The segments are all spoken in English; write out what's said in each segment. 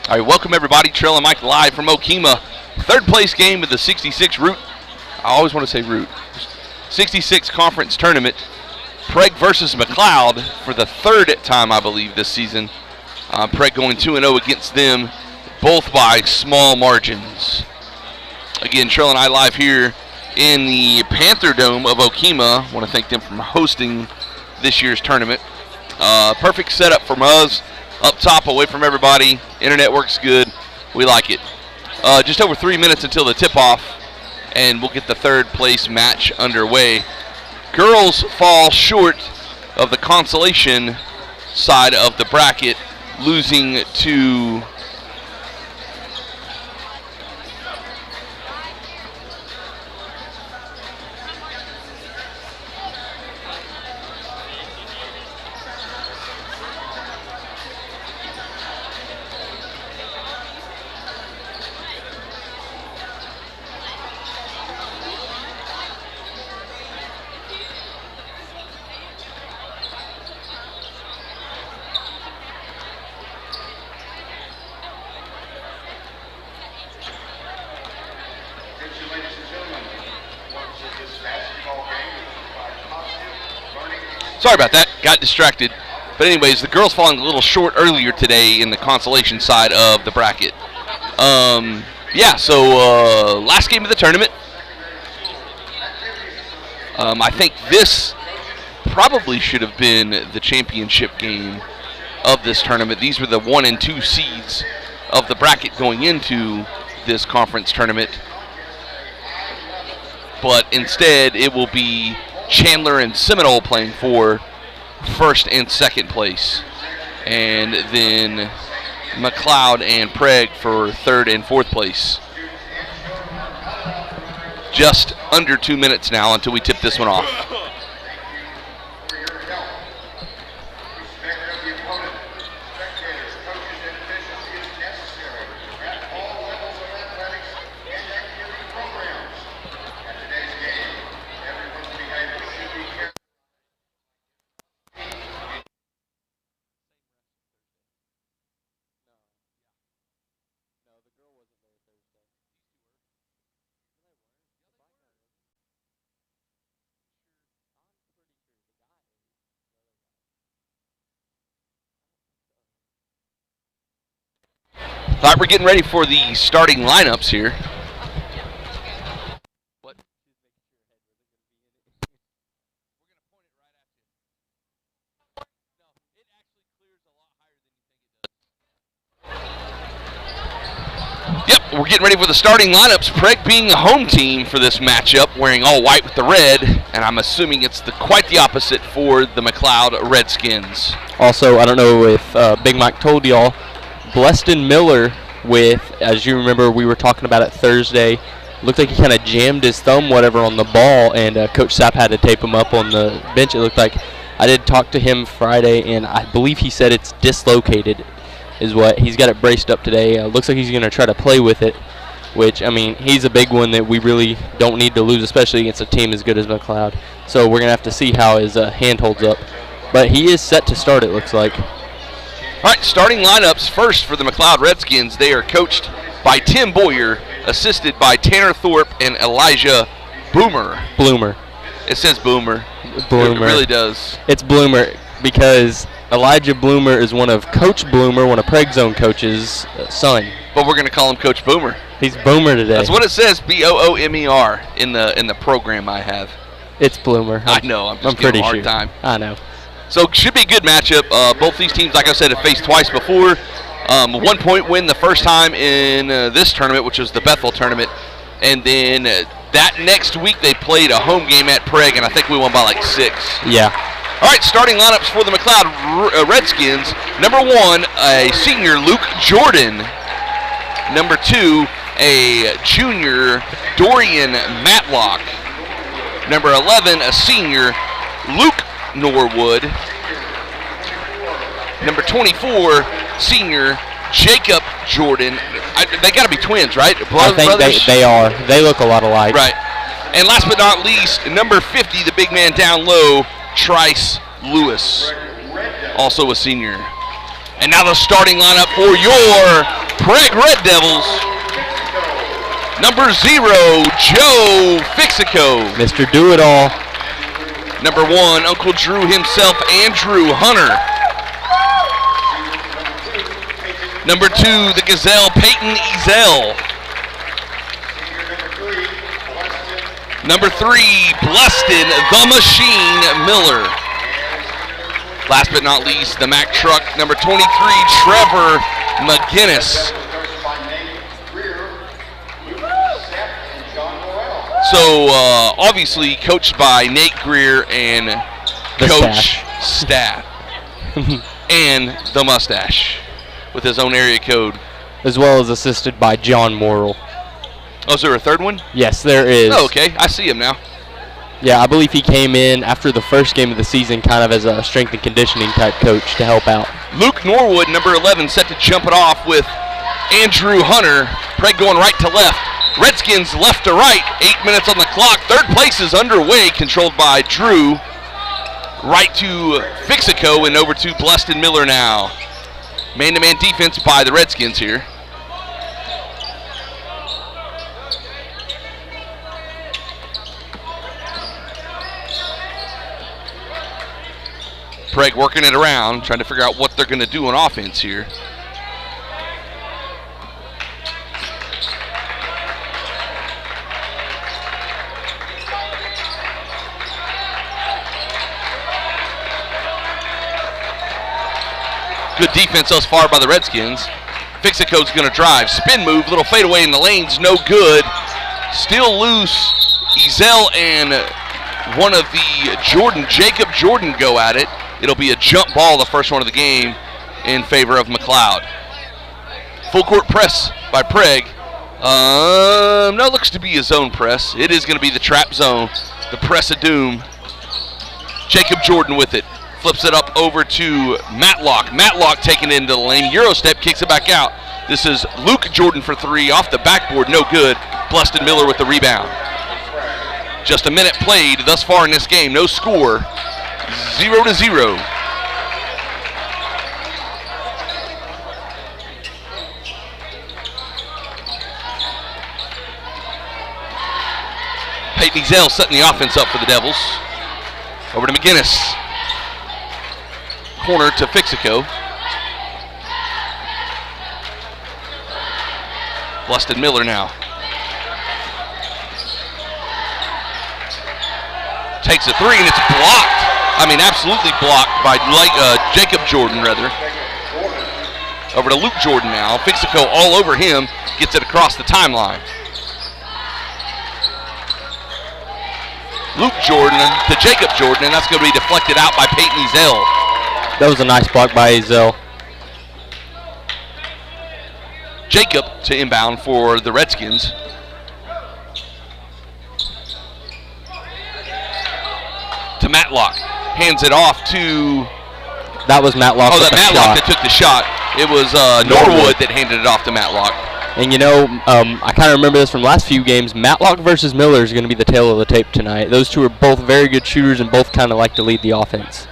All right, welcome everybody. Trail and Mike live from Okemah. Third place game of the 66 route. I always want to say route. 66 conference tournament. Prague versus McLoud for the third time, I believe, this season. Prague going 2-0 against them, both by small margins. Again, Trail and I live here in the Panther Dome of Okemah. I want to thank them for hosting this year's tournament. Perfect setup from us. Up top, away from everybody. Internet works good. We like it. Just over 3 minutes until the tip-off, and we'll get the third place match underway. Girls fall short of the consolation side of the bracket, losing to sorry about that, got distracted. But anyways, the girls falling a little short earlier today in the consolation side of the bracket. Last game of the tournament. I think this probably should have been the championship game of this tournament. These were the 1 and 2 seeds of the bracket going into this conference tournament. But instead, it will be Chandler and Seminole playing for first and second place, and then McLoud and Prague for third and fourth place. Just under 2 minutes now until we tip this one off. All right, we're getting ready for the starting lineups here. Yep, we're getting ready for the starting lineups. Prague being a home team for this matchup, wearing all white with the red, and I'm assuming it's quite the opposite for the McLoud Redskins. Also, I don't know if Big Mike told y'all, Bleston Miller with, as you remember, we were talking about it Thursday, looked like he kind of jammed his thumb, whatever, on the ball, and Coach Sapp had to tape him up on the bench. It looked like, I did talk to him Friday, and I believe he said it's dislocated is what. He's got it braced up today. Looks like he's going to try to play with it, which, I mean, he's a big one that we really don't need to lose, especially against a team as good as McLoud. So we're going to have to see how his hand holds up. But he is set to start, it looks like. All right, starting lineups first for the McLoud Redskins. They are coached by Tim Boyer, assisted by Tanner Thorpe and Elijah Bloomer. It says Boomer. It really does. It's Bloomer because Elijah Bloomer is one of Coach Bloomer, one of Prague Zone coach's son. But we're going to call him Coach Boomer. He's Boomer today. That's what it says, Boomer, in the program I have. It's Bloomer. I know. I'm just giving him a hard time. I know. So should be a good matchup. Both these teams, like I said, have faced twice before. 1 point win the first time in this tournament, which was the Bethel tournament. And then that next week they played a home game at Prague, and I think we won by like 6. Yeah. All right, starting lineups for the McLoud Redskins. Number 1, a senior, Luke Jordan. Number 2, a junior, Dorian Matlock. Number 11, a senior, Luke Norwood. Number 24, senior Jacob Jordan. They got to be twins, right? I think they are. They look a lot alike. Right. And last but not least, number 50, the big man down low, Trice Lewis, also a senior. And now the starting lineup for your Prague Red Devils, number 0, Joe Fixico. Mr. Do-It-All. Number 1, Uncle Drew himself, Andrew Hunter. Number 2, the Gazelle, Peyton Ezel. Number 3, Bluston, the Machine Miller. Last but not least, the Mack Truck, number 23, Trevor McGinnis. So, obviously coached by Nate Greer and The Coach Staff. And the mustache with his own area code. As well as assisted by John Morrill. Oh, is there a third one? Yes, there is. Oh, okay. I see him now. Yeah, I believe he came in after the first game of the season kind of as a strength and conditioning type coach to help out. Luke Norwood, number 11, set to jump it off with Andrew Hunter. Prague going right to left. Redskins left to right. 8 minutes on the clock. Third place is underway, controlled by Drew. Right to Fixico and over to Bluston Miller now. Man-to-man defense by the Redskins here. Prague working it around, trying to figure out what they're going to do on offense here. Good defense thus far by the Redskins. Fixico's going to drive. Spin move, little fadeaway in the lanes, no good. Still loose. Ezel and one of the Jacob Jordan go at it. It'll be a jump ball, the first one of the game, in favor of McLoud. Full court press by Prague. No, it looks to be a zone press. It is going to be the trap zone, the press of doom. Jacob Jordan with it. Flips it up over to Matlock. Matlock taking it into the lane. Eurostep kicks it back out. This is Luke Jordan for 3 off the backboard. No good. Bluston Miller with the rebound. Just a minute played thus far in this game. No score. 0-0. Peyton Ezel setting the offense up for the Devils. Over to McGinnis. Corner to Fixico. Bluston Miller now. Takes a 3 and it's blocked. I mean, absolutely blocked by Jacob Jordan, rather. Over to Luke Jordan now. Fixico all over him. Gets it across the timeline. Luke Jordan to Jacob Jordan, and that's going to be deflected out by Peyton Ezel. That was a nice block by Ezel. Jacob to inbound for the Redskins. To Matlock. Hands it off to... That was Matlock. Oh, that Matlock that took the shot. It was Norwood that handed it off to Matlock. And you know, I kind of remember this from last few games. Matlock versus Miller is going to be the tail of the tape tonight. Those two are both very good shooters and both kind of like to lead the offense.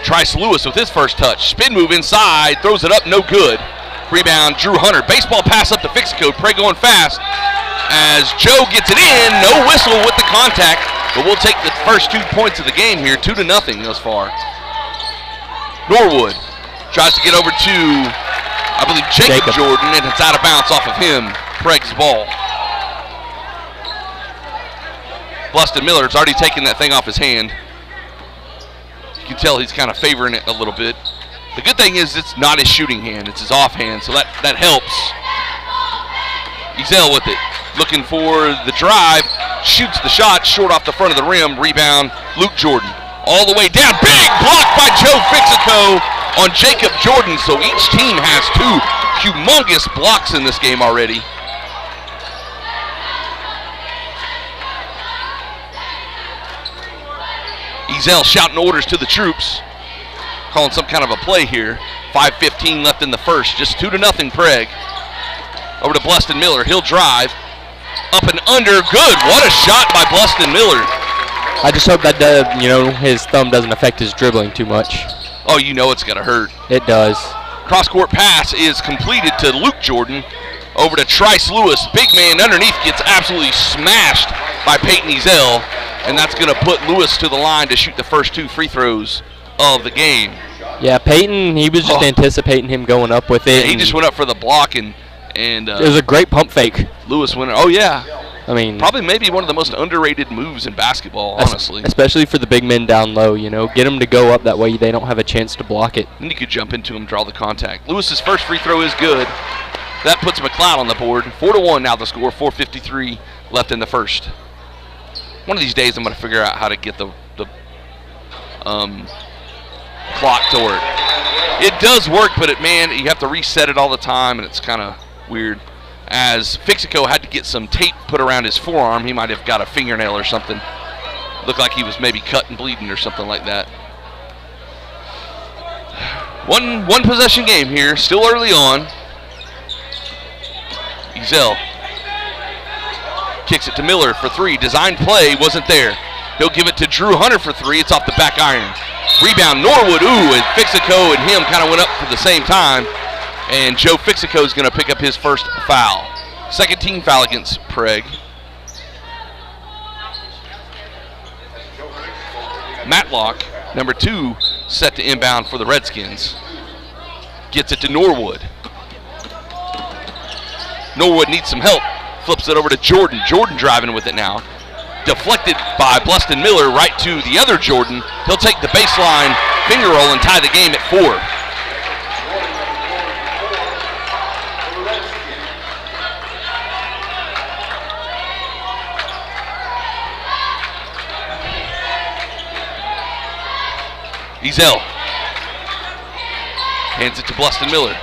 Trice Lewis with his first touch. Spin move inside, throws it up, no good. Rebound, Drew Hunter. Baseball pass up to Fixico. Prague going fast as Joe gets it in. No whistle with the contact, but we'll take the first 2 points of the game here, 2-0 thus far. Norwood tries to get over to, I believe, Jacob Jordan, and it's out of bounds off of him. Prague's ball. Bluston Miller's already taken that thing off his hand. You can tell he's kind of favoring it a little bit. The good thing is it's not his shooting hand, it's his offhand, so that helps. Ezel with it, looking for the drive, shoots the shot, short off the front of the rim, rebound, Luke Jordan. All the way down, big block by Joe Fixico on Jacob Jordan, so each team has 2 humongous blocks in this game already. Ezel shouting orders to the troops, calling some kind of a play here. 5:15 left in the first, just 2-0 Prague. Over to Bluston Miller, he'll drive, up and under, good. What a shot by Bluston Miller. I just hope that his thumb doesn't affect his dribbling too much. Oh, you know it's got to hurt. It does. Cross-court pass is completed to Luke Jordan. Over to Trice Lewis. Big man underneath gets absolutely smashed by Peyton Ezel. And that's going to put Lewis to the line to shoot the first 2 free throws of the game. Yeah, Peyton, he was just anticipating him going up with it. Yeah, he just went up for the block, and it was a great pump fake. Lewis went. Oh, yeah. I mean, probably maybe one of the most underrated moves in basketball, honestly. Especially for the big men down low, you know. Get them to go up that way they don't have a chance to block it. And you could jump into him, draw the contact. Lewis's first free throw is good. That puts McLoud on the board. 4-1 now the score. 4:53 left in the first. One of these days I'm going to figure out how to get the clock to work. It does work, but you have to reset it all the time, and it's kind of weird. As Fixico had to get some tape put around his forearm, he might have got a fingernail or something. Looked like he was maybe cut and bleeding or something like that. One possession game here, still early on. Ezel kicks it to Miller for 3. Designed play wasn't there. He'll give it to Drew Hunter for 3. It's off the back iron. Rebound Norwood. Ooh, and Fixico and him kind of went up for the same time. And Joe Fixico is going to pick up his first foul. Second team foul against Prague. Matlock, number 2, set to inbound for the Redskins. Gets it to Norwood. Norwood needs some help. Flips it over to Jordan. Jordan driving with it now. Deflected by Bleston Miller right to the other Jordan. He'll take the baseline finger roll and tie the game at 4. Ezel hands it to Bleston Miller.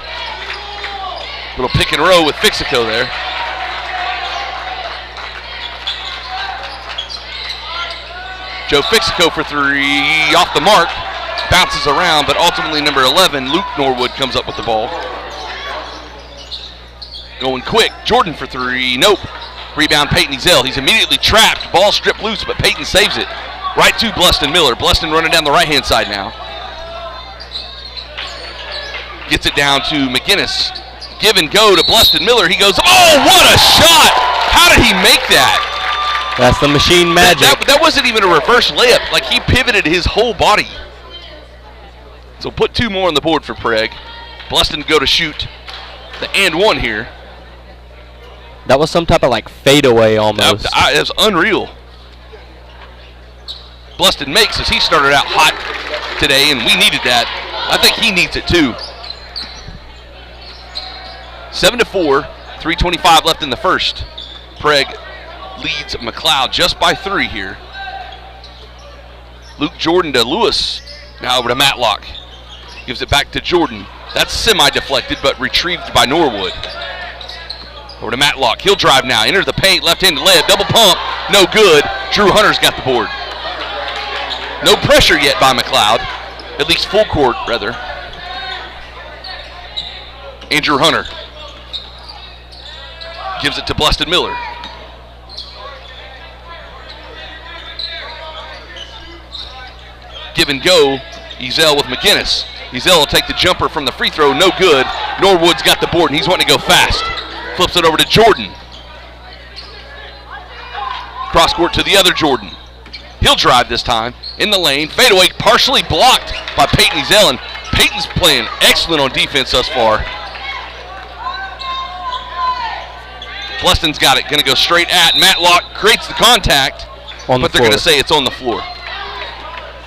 Little pick and roll with Fixico there. Joe Fixico for 3, off the mark, bounces around, but ultimately number 11, Luke Norwood, comes up with the ball. Going quick, Jordan for 3, nope. Rebound Peyton Ezel. He's immediately trapped, ball stripped loose, but Peyton saves it. Right to Bleston Miller. Bleston running down the right-hand side now. Gets it down to McGinnis. Give and go to Bleston Miller. He goes, oh, what a shot! How did he make that? That's the machine magic. That wasn't even a reverse layup. Like, he pivoted his whole body. So put 2 more on the board for Prague. Bleston go to shoot the and 1 here. That was some type of like fadeaway almost. It was unreal. Bleston makes as he started out hot today, and we needed that. I think he needs it too. 7-4, 3:25 left in the first. Prague leads McLoud just by 3 here. Luke Jordan to Lewis. Now over to Matlock. Gives it back to Jordan. That's semi-deflected, but retrieved by Norwood. Over to Matlock. He'll drive now. Enters the paint. Left-handed layup. Double pump. No good. Drew Hunter's got the board. No pressure yet by McLoud. At least full court, rather. Andrew Hunter gives it to Bleston Miller. Give and go. Ezel with McGinnis. Ezel will take the jumper from the free throw. No good. Norwood's got the board, and he's wanting to go fast. Flips it over to Jordan. Cross court to the other Jordan. He'll drive this time. In the lane. Fadeaway partially blocked by Peyton Ezel, and Peyton's playing excellent on defense thus far. Bleston's got it. Going to go straight at Matlock. Creates the contact, but they're going to say it's on the floor.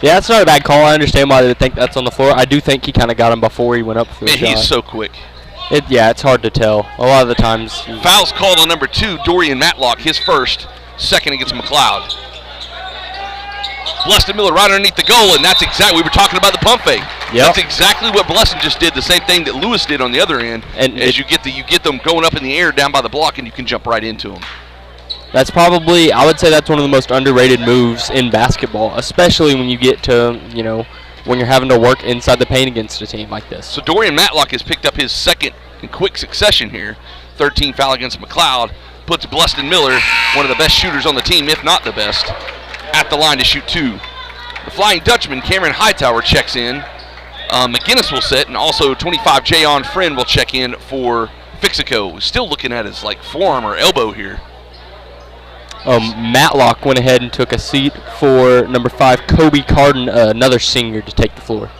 Yeah, that's not a bad call. I understand why they think that's on the floor. I do think he kind of got him before he went up for the shot. He's so quick. Yeah, it's hard to tell. A lot of the times. Foul's called on number 2, Dorian Matlock, his first. Second against McLoud. Bleston Miller right underneath the goal, and that's exactly, we were talking about the pump fake. Yep. That's exactly what Bleston just did, the same thing that Lewis did on the other end. And as you get them going up in the air down by the block, and you can jump right into them. That's probably, I would say that's one of the most underrated moves in basketball, especially when you get to, when you're having to work inside the paint against a team like this. So Dorian Matlock has picked up his second in quick succession here. 13 foul against McLoud. Puts Bleston Miller, one of the best shooters on the team, if not the best, at the line to shoot 2. The Flying Dutchman, Cameron Hightower, checks in. McGinnis will sit, and also 25 Jayon Friend will check in for Fixico. Still looking at his forearm or elbow here. Matlock went ahead and took a seat for number 5, Kobe Carden, another senior, to take the floor.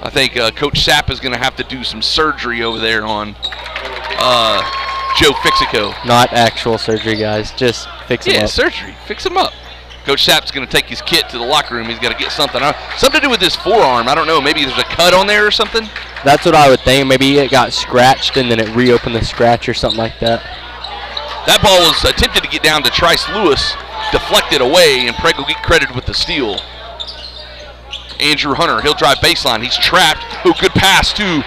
I think Coach Sapp is going to have to do some surgery over there on Joe Fixico. Not actual surgery, guys. Just fix him up. Yeah, surgery. Fix him up. Coach Sapp's going to take his kit to the locker room. He's got to get something. Something to do with his forearm. I don't know. Maybe there's a cut on there or something. That's what I would think. Maybe it got scratched and then it reopened the scratch or something like that. That ball was attempted to get down to Trice Lewis, deflected away, and Prague will get credited with the steal. Andrew Hunter, he'll drive baseline. He's trapped. Ooh, good pass to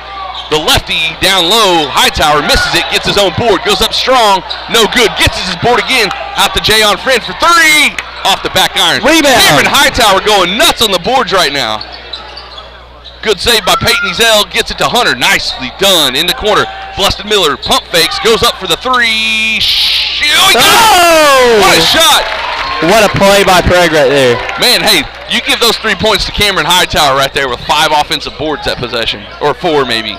the lefty down low. Hightower misses it, gets his own board, goes up strong. No good. Gets his board again. Out to Jayon Friend for 3. Off the back iron. Rebound. Cameron Hightower going nuts on the boards right now. Good save by Peyton Ezell. Gets it to Hunter. Nicely done in the corner. Bluston Miller pump fakes. Goes up for the 3. Oh! What a shot. What a play by Prague right there. Man, hey, you give those 3 points to Cameron Hightower right there with 5 offensive boards that possession. Or 4 maybe.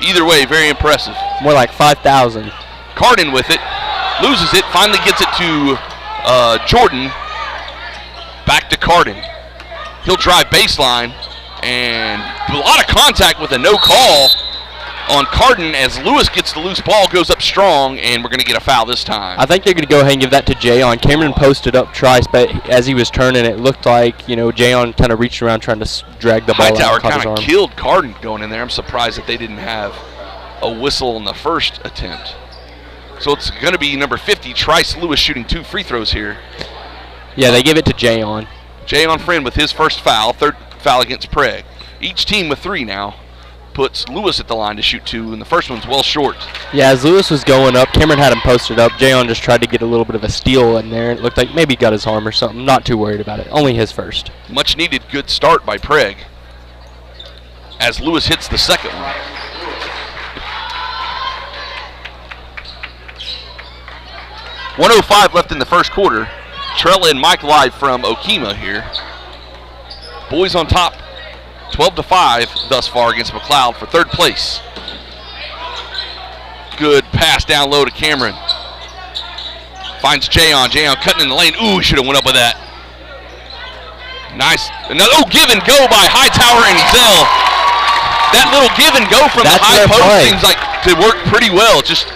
Either way, very impressive. More like 5,000. Carden with it. Loses it. Finally gets it to Jordan. Back to Carden. He'll drive baseline. And a lot of contact with a no call on Carden as Lewis gets the loose ball, goes up strong, and we're going to get a foul this time. I think they're going to go ahead and give that to Jayon. Cameron posted up Trice, but as he was turning, it looked like, Jayon kind of reached around trying to drag the ball out. Hightower kind of killed Carden going in there. I'm surprised that they didn't have a whistle in the first attempt. So it's going to be number 50, Trice Lewis, shooting 2 free throws here. Yeah, they give it to Jayon. Jayon Friend with his first foul, 3rd foul against Prague. Each team with 3 now. Puts Lewis at the line to shoot 2, and the first one's well short. Yeah, as Lewis was going up, Cameron had him posted up. Jayon just tried to get a little bit of a steal in there. It looked like maybe he got his arm or something. Not too worried about it. Only his first. Much needed good start by Prague as Lewis hits the second one. .105 left in the first quarter. Trella and Mike live from Okemah here. Boys on top. 12-5 thus far against McLoud for 3rd place. Good pass down low to Cameron. Finds Jayon. Jayon cutting in the lane. Ooh, he should have went up with that. Nice. Another give and go by Hightower and Ezell. That little give and go from the high post seems like to work pretty well. Just,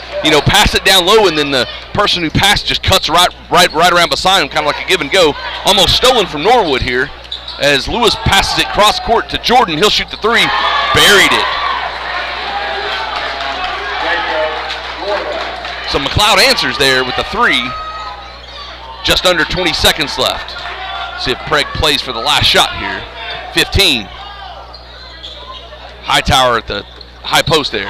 pass it down low, and then the person who passed just cuts right around beside him, kind of like a give and go. Almost stolen from Norwood here. As Lewis passes it cross court to Jordan, he'll shoot the 3. Buried it. So McLoud answers there with the 3. Just under 20 seconds left. See if Prague plays for the last shot here. 15. Hightower at the high post there.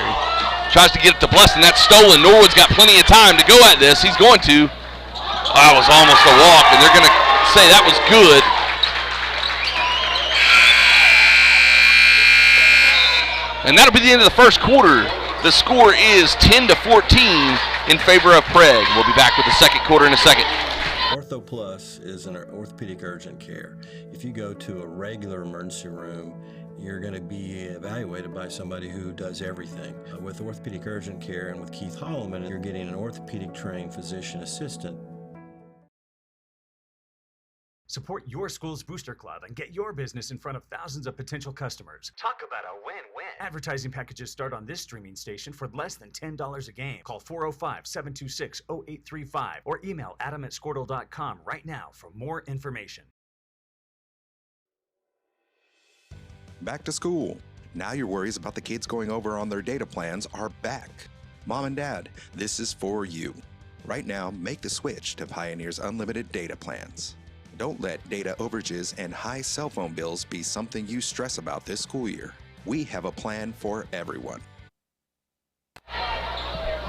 Tries to get it to Bluston. That's stolen. Norwood's got plenty of time to go at this. He's going to. That was almost a walk, and they're going to say that was good. And that'll be the end of the first quarter. The score is 10-14 in favor of Prague. We'll be back with the second quarter in a second. Ortho Plus is an orthopedic urgent care. If you go to a regular emergency room, you're going to be evaluated by somebody who does everything. With orthopedic urgent care and with Keith Holloman, you're getting an orthopedic trained physician assistant. Support your school's booster club and get your business in front of thousands of potential customers. Talk about a win-win. Advertising packages start on this streaming station for less than $10 a game. Call 405-726-0835 or email adam@squirtle.com right now for more information. Back to school. Now your worries about the kids going over on their data plans are back. Mom and Dad, this is for you. Right now, make the switch to Pioneer's unlimited data plans. Don't let data overages and high cell phone bills be something you stress about this school year. We have a plan for everyone.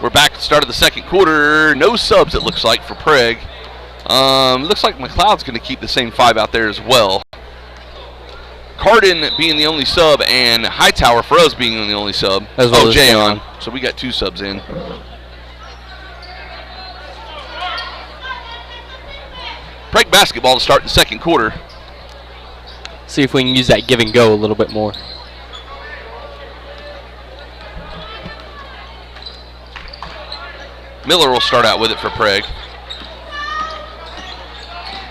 We're back at the start of the second quarter. No subs, it looks like, for Prague. Looks like McLeod's going to keep the same 5 out there as well. Carden being the only sub, and Hightower for us being the only sub. As well as Jayon. So we got 2 subs in. Prague basketball to start the second quarter. See if we can use that give and go a little bit more. Miller will start out with it for Prague.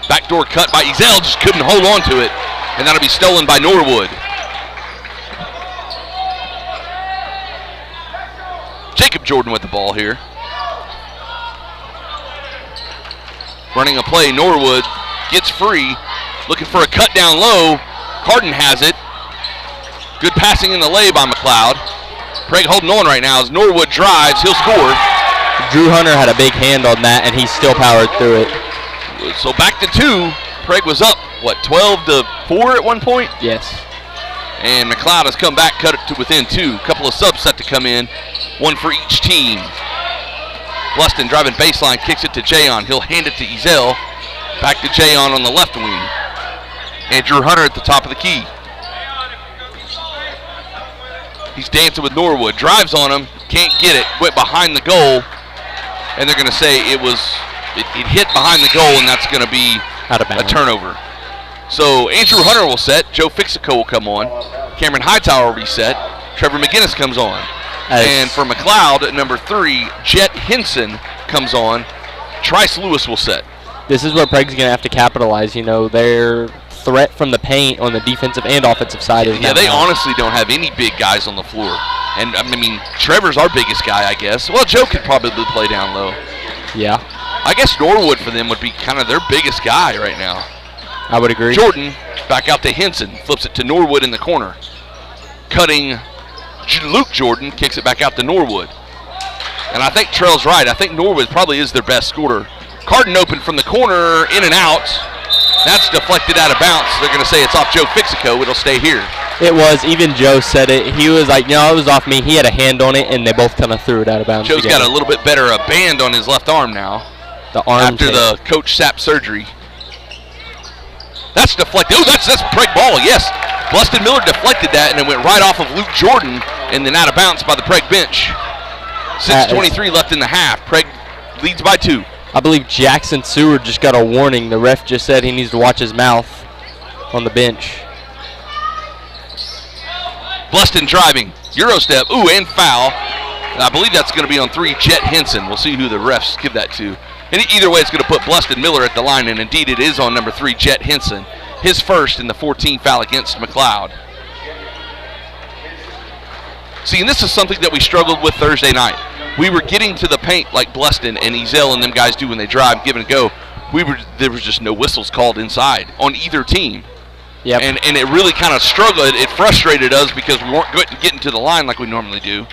Backdoor cut by Ezell, just couldn't hold on to it, and that'll be stolen by Norwood. Jacob Jordan with the ball here. Running a play, Norwood gets free, looking for a cut down low. Carden has it. Good passing in the lay by McLoud. Prague holding on right now as Norwood drives, he'll score. Drew Hunter had a big hand on that, and he still powered through it. So back to 2. Prague was up, 12-4 at one point? Yes. And McLeod has come back, cut it to within 2. Couple of subs set to come in, 1 for each team. Bluston driving baseline, kicks it to Jayon. He'll hand it to Ezell. Back to Jayon on the left wing. And Drew Hunter at the top of the key. He's dancing with Norwood, drives on him, can't get it, went behind the goal. And they're going to say it hit behind the goal, and that's going to be a turnover. So Andrew Hunter will set. Joe Fixico will come on. Cameron Hightower will reset. Trevor McGinnis comes on. And for McLeod, at number 3, Jet Henson comes on. Trice Lewis will set. This is where Prague's going to have to capitalize. You know, their threat from the paint on the defensive and offensive side is they honestly don't have any big guys on the floor. And, I mean, Trevor's our biggest guy, I guess. Well, Joe could probably play down low. Yeah. I guess Norwood for them would be kind of their biggest guy right now. I would agree. Jordan back out to Henson. Flips it to Norwood in the corner. Cutting Luke Jordan. Kicks it back out to Norwood. And I think Trell's right. I think Norwood probably is their best scorer. Carden open from the corner. In and out. That's deflected out of bounds. They're going to say it's off Joe Fixico. It'll stay here. It was. Even Joe said it. He was like, no, it was off me. He had a hand on it, and they both kind of threw it out of bounds. Joe's got a little bit better band on his left arm now. The arm after tape. The coach Sapp surgery. That's deflected. Oh, that's Prague ball, yes. Bluston Miller deflected that, and it went right off of Luke Jordan, and then out of bounds by the Prague bench. 6:23 left in the half. Prague leads by 2. I believe Jackson Seward just got a warning. The ref just said he needs to watch his mouth on the bench. Bluston driving. Euro step. Ooh, and foul. And I believe that's going to be on 3, Jet Henson. We'll see who the refs give that to. And either way, it's going to put Bluston Miller at the line, and indeed it is on number 3, Jet Henson. His first in the 14 foul against McLeod. See, and this is something that we struggled with Thursday night. We were getting to the paint like Bluston and Ezell and them guys do when they drive, give and go. There was just no whistles called inside on either team. Yep. And it really kind of struggled. It frustrated us because we weren't getting to the line like we normally do.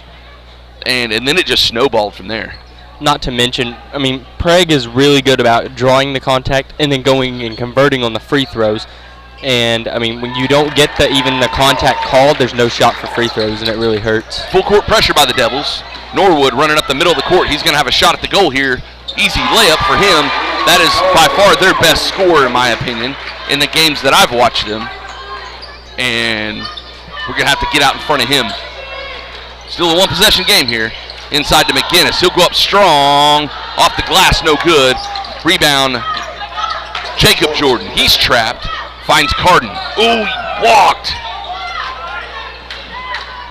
And then it just snowballed from there. Not to mention, I mean, Prague is really good about drawing the contact and then going and converting on the free throws. And, I mean, when you don't get even the contact called, there's no shot for free throws, and it really hurts. Full court pressure by the Devils. Norwood running up the middle of the court. He's going to have a shot at the goal here. Easy layup for him. That is by far their best scorer, in my opinion, in the games that I've watched them. And we're going to have to get out in front of him. Still a one-possession game here. Inside to McGinnis. He'll go up strong. Off the glass, no good. Rebound, Jacob Jordan. He's trapped. Finds Carden. Ooh, he walked.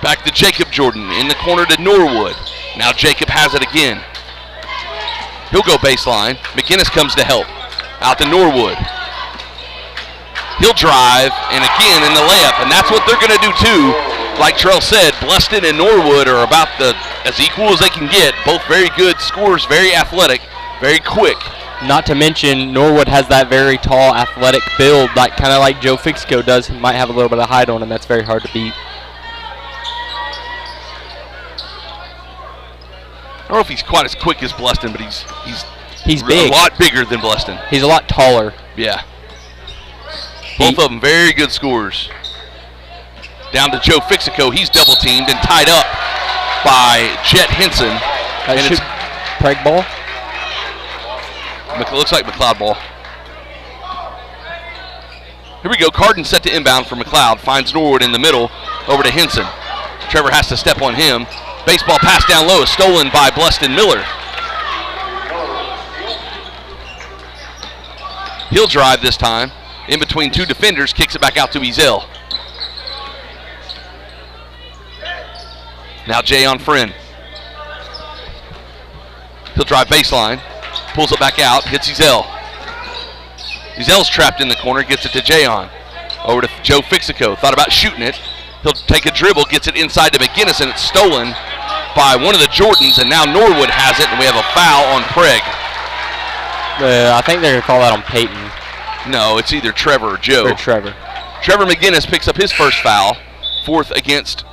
Back to Jacob Jordan. In the corner to Norwood. Now Jacob has it again. He'll go baseline. McGinnis comes to help. Out to Norwood. He'll drive, and again in the layup. And that's what they're going to do too. Like Trell said, Bluston and Norwood are about as equal as they can get. Both very good scorers, very athletic, very quick. Not to mention, Norwood has that very tall, athletic build, kind of like Joe Fixico does. He might have a little bit of height on him. That's very hard to beat. I don't know if he's quite as quick as Bluston, but he's big. A lot bigger than Bluston. He's a lot taller. Yeah. Both of them very good scorers. Down to Joe Fixico. He's double teamed and tied up by Jet Henson. And it's Prague ball. Looks like McLeod ball. Here we go. Carden set to inbound for McLeod. Finds Norwood in the middle. Over to Henson. Trevor has to step on him. Baseball pass down low is stolen by Bluston Miller. He'll drive this time. in between two defenders, kicks it back out to Ezel. Now Jay on Friend. He'll drive baseline, pulls it back out, hits Ezel. Ezel's trapped in the corner, gets it to Jayon. Over to Joe Fixico, thought about shooting it. He'll take a dribble, gets it inside to McGinnis, and it's stolen by one of the Jordans, and now Norwood has it, and we have a foul on Prague. I think they're going to call that on Peyton. No, it's either Trevor or Joe. Or Trevor. Trevor McGinnis picks up his first foul, fourth against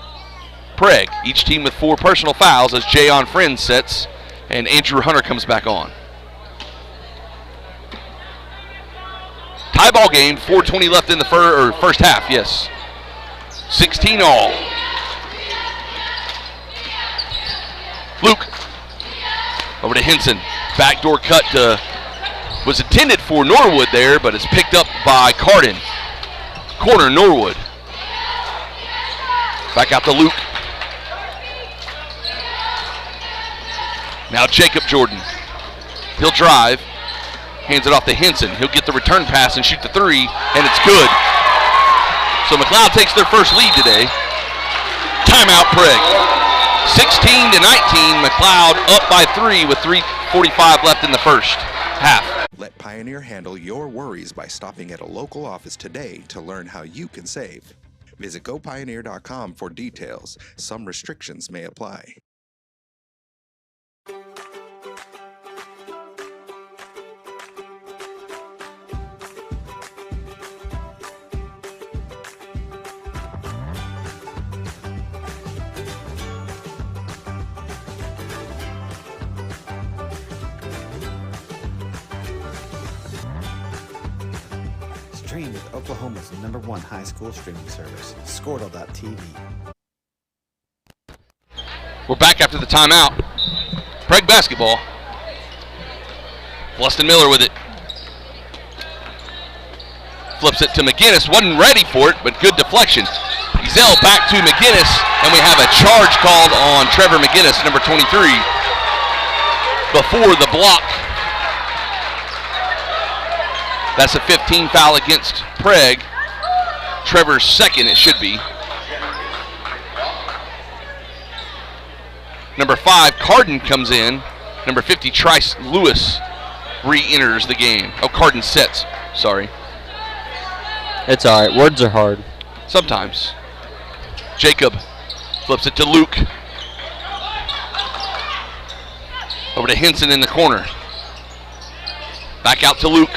Prague. Each team with 4 personal fouls as Jayon Friend sets, and Andrew Hunter comes back on. Tie ball game, 4:20 left in the first half, yes. 16 all. Luke over to Henson. Backdoor cut was intended for Norwood there, but it's picked up by Carden. Corner Norwood. Back out to Luke. Now Jacob Jordan. He'll drive. Hands it off to Henson. He'll get the return pass and shoot the 3, and it's good. So McLoud takes their first lead today. Timeout Prague. 16-19, McLoud up by 3 with 3:45 left in the first half. Let Pioneer handle your worries by stopping at a local office today to learn how you can save. Visit gopioneer.com for details. Some restrictions may apply. Stream with Oklahoma's #1 high school streaming service, Squirtle.tv. We're back after the timeout. Prague basketball. Bluston Miller with it. Flips it to McGinnis. Wasn't ready for it, but good deflection. Ezel back to McGinnis, and we have a charge called on Trevor McGinnis, number 23, before the block. That's a 15 foul against Prague. Trevor's second, it should be. Number 5, Carden comes in. Number 50, Trice Lewis re-enters the game. Oh, Carden sets. Sorry. It's all right. Words are hard. Sometimes. Jacob flips it to Luke. Over to Henson in the corner. Back out to Luke.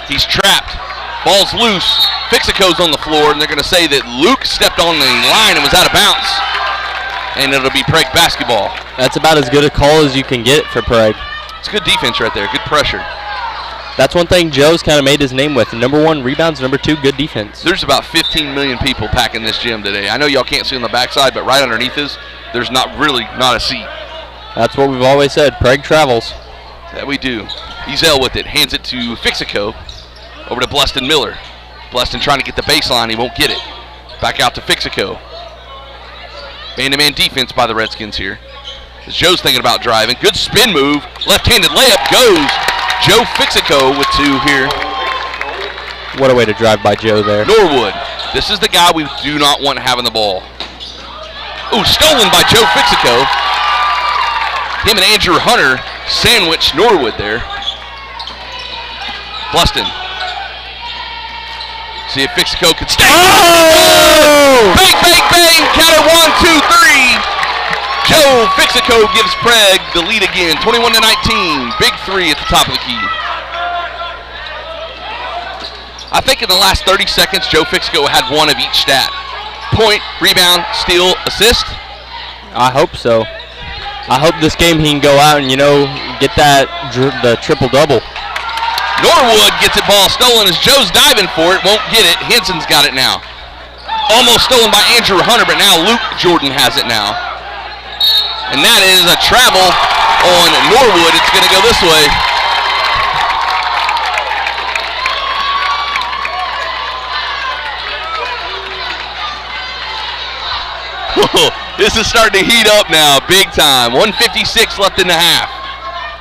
He's trapped. Ball's loose. Fixico's on the floor, and they're going to say that Luke stepped on the line and was out of bounds. And it'll be Prague basketball. That's about as good a call as you can get for Prague. It's good defense right there. Good pressure. That's one thing Joe's kind of made his name with. #1 rebounds, #2 good defense. There's about 15 million people packing this gym today. I know y'all can't see on the backside, but right underneath us, there's not a seat. That's what we've always said. Prague travels. That we do. Ezel with it. Hands it to Fixico. Over to Bluston Miller. Bluston trying to get the baseline. He won't get it. Back out to Fixico. Man-to-man defense by the Redskins here. As Joe's thinking about driving. Good spin move. Left-handed layup goes. Joe Fixico with 2 here. What a way to drive by Joe there. Norwood. This is the guy we do not want having the ball. Ooh, stolen by Joe Fixico. Him and Andrew Hunter sandwich Norwood there. Bluston. See if Fixico can stay. Oh! Bang, bang, bang. Count it 1, 2, 3. Joe Fixico gives Prague the lead again, 21-19. Big 3 at the top of the key. I think in the last 30 seconds, Joe Fixico had one of each stat. Point, rebound, steal, assist. I hope so. I hope this game he can go out and, get the triple-double. Norwood gets it, ball stolen as Joe's diving for it, won't get it. Henson's got it now. Almost stolen by Andrew Hunter, but now Luke Jordan has it now. And that is a travel on Norwood. It's going to go this way. This is starting to heat up now, big time. 1:56 left in the half.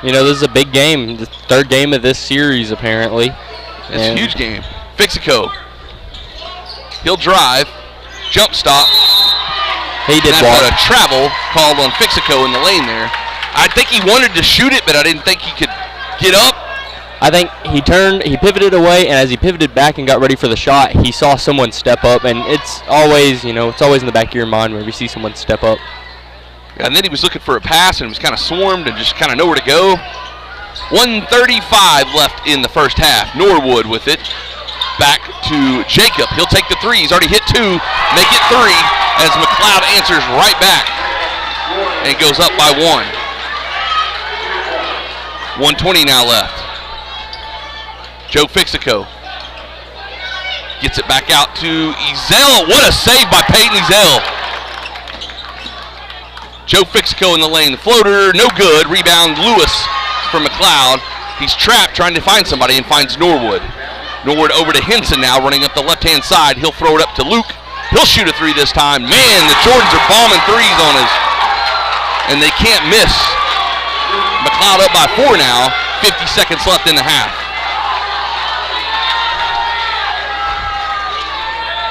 This is a big game, the third game of this series apparently. It's a huge game. Fixico. He'll drive. Jump stop. He did That's walk. a travel called on Fixico in the lane there. I think he wanted to shoot it, but I didn't think he could get up. I think he pivoted away, and as he pivoted back and got ready for the shot, he saw someone step up, and it's always in the back of your mind whenever you see someone step up. And then he was looking for a pass and was kind of swarmed and just kind of nowhere to go. 1:35 left in the first half. Norwood with it. Back to Jacob. He'll take the three. He's already hit two. Make it three as McLoud answers right back and goes up by one. 1:20 now left. Joe Fixico gets it back out to Ezell. What a save by Peyton Ezell. Joe Fixico in the lane. The floater, no good. Rebound, Lewis for McLoud. He's trapped trying to find somebody and finds Norwood. Norwood over to Henson now, running up the left-hand side. He'll throw it up to Luke. He'll shoot a three this time. Man, the Jordans are bombing threes on us, and they can't miss. McLoud up by 4 now. 50 seconds left in the half.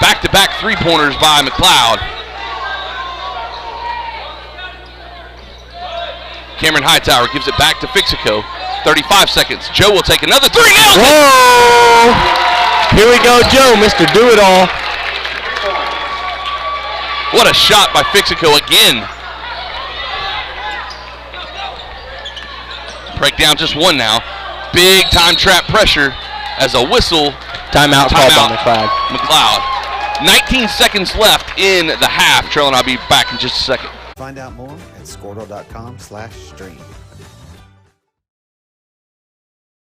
Back-to-back three-pointers by McLoud. Cameron Hightower gives it back to Fixico. 35 seconds. Joe will take another three. Whoa! Here we go, Joe, Mr. Do-It-All. What a shot by Fixico again. Prague down just one now. Big time trap pressure as a whistle. Timeout called by McLeod. McLoud. 19 seconds left in the half. Trail and I'll be back in just a second. Find out more at scordo.com/stream.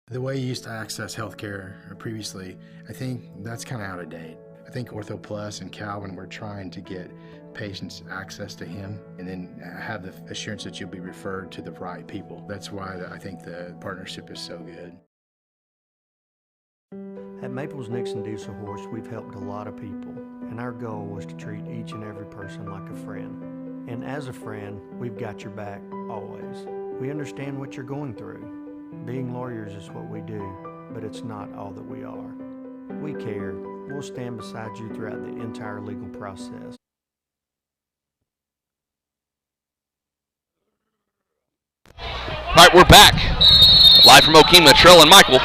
The way you used to access healthcare previously, I think that's kind of out of date. I think Ortho Plus and Calvin were trying to get patients access to him and then have the assurance that you'll be referred to the right people. That's why I think the partnership is so good. At Maples Nixon Diesel Horse, we've helped a lot of people, and our goal was to treat each and every person like a friend. And as a friend, we've got your back, always. We understand what you're going through. Being lawyers is what we do, but it's not all that we are. We care. We'll stand beside you throughout the entire legal process. All right, we're back. Live from Okemah, Trell and Michael.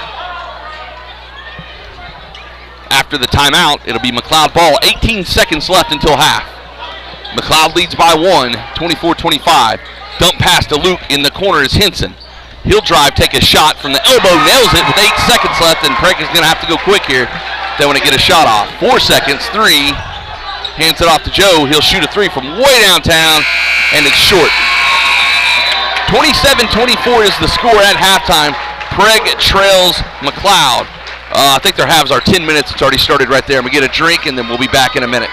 After the timeout, it'll be McLoud ball. 18 seconds left until half. McLoud leads by 1, 24-25. Dump pass to Luke. In the corner is Henson. He'll drive, take a shot from the elbow, nails it with 8 seconds left, and Prague is going to have to go quick here. They want to get a shot off. 4 seconds, 3. Hands it off to Joe. He'll shoot a 3 from way downtown, and it's short. 27-24 is the score at halftime. Prague trails McLoud. I think their halves are 10 minutes. It's already started right there. I'm going to get a drink, and then we'll be back in a minute.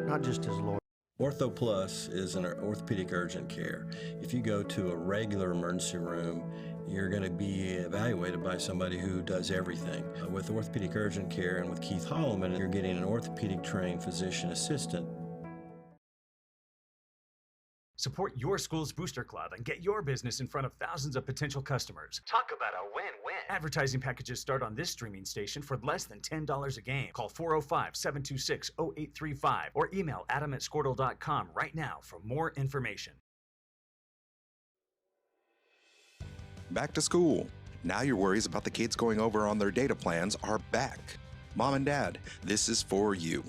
Not just as lawyers. Ortho Plus is an orthopedic urgent care. If you go to a regular emergency room, you're going to be evaluated by somebody who does everything. With orthopedic urgent care and with Keith Holloman, you're getting an orthopedic trained physician assistant. Support your school's booster club and get your business in front of thousands of potential customers. Talk about a win-win. Advertising packages start on this streaming station for less than $10 a game. Call 405-726-0835 or email adam@squirtle.com right now for more information. Back to school. Now your worries about the kids going over on their data plans are back. Mom and Dad, this is for you.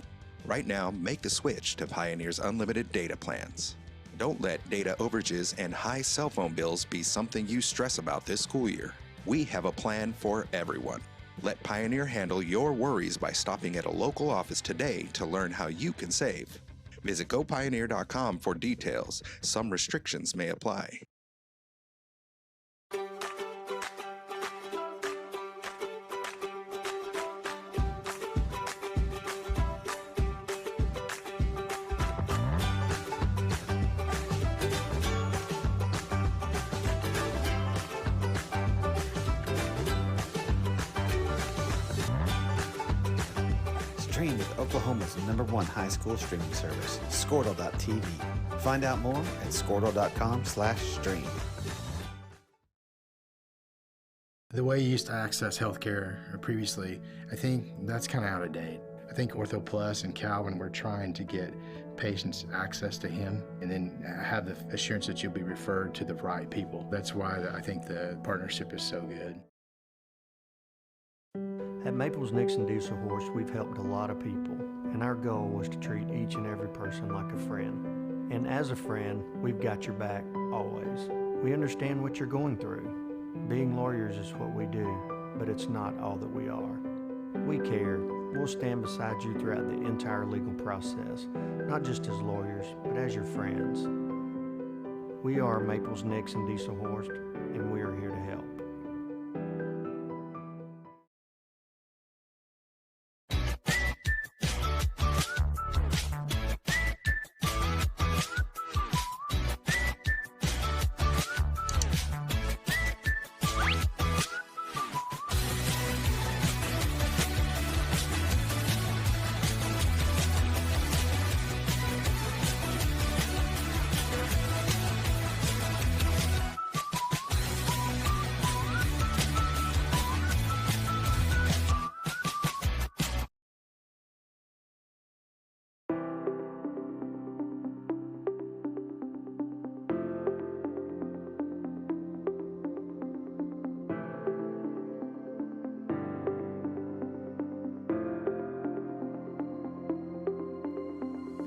Right now, make the switch to Pioneer's unlimited data plans. Don't let data overages and high cell phone bills be something you stress about this school year. We have a plan for everyone. Let Pioneer handle your worries by stopping at a local office today to learn how you can save. Visit gopioneer.com for details. Some restrictions may apply. Stream with Oklahoma's #1 high school streaming service, Scordo.tv. Find out more at scordo.com/stream. The way you used to access healthcare previously, I think that's kind of out of date. I think Ortho Plus and Calvin were trying to get patients access to him and then have the assurance that you'll be referred to the right people. That's why I think the partnership is so good. At Maples Nixon Diesel Horse, we've helped a lot of people, and our goal was to treat each and every person like a friend. And as a friend, we've got your back always. We understand what you're going through. Being lawyers is what we do, but it's not all that we are. We care. We'll stand beside you throughout the entire legal process, not just as lawyers, but as your friends. We are Maples Nixon Diesel Horse, and we are here to help.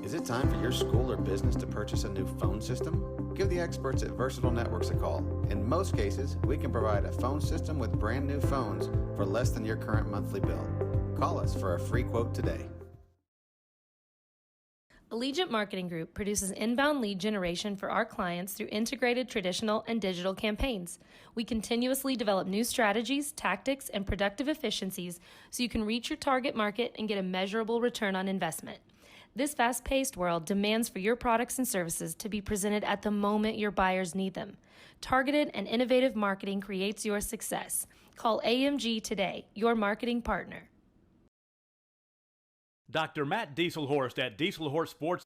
Is it time for your school or business to purchase a new phone system? Give the experts at Versatile Networks a call. In most cases, we can provide a phone system with brand new phones for less than your current monthly bill. Call us for a free quote today. Allegiant Marketing Group produces inbound lead generation for our clients through integrated traditional and digital campaigns. We continuously develop new strategies, tactics, and productive efficiencies so you can reach your target market and get a measurable return on investment. This fast-paced world demands for your products and services to be presented at the moment your buyers need them. Targeted and innovative marketing creates your success. Call AMG today, your marketing partner. Dr. Matt Dieselhorst at Dieselhorst Sports.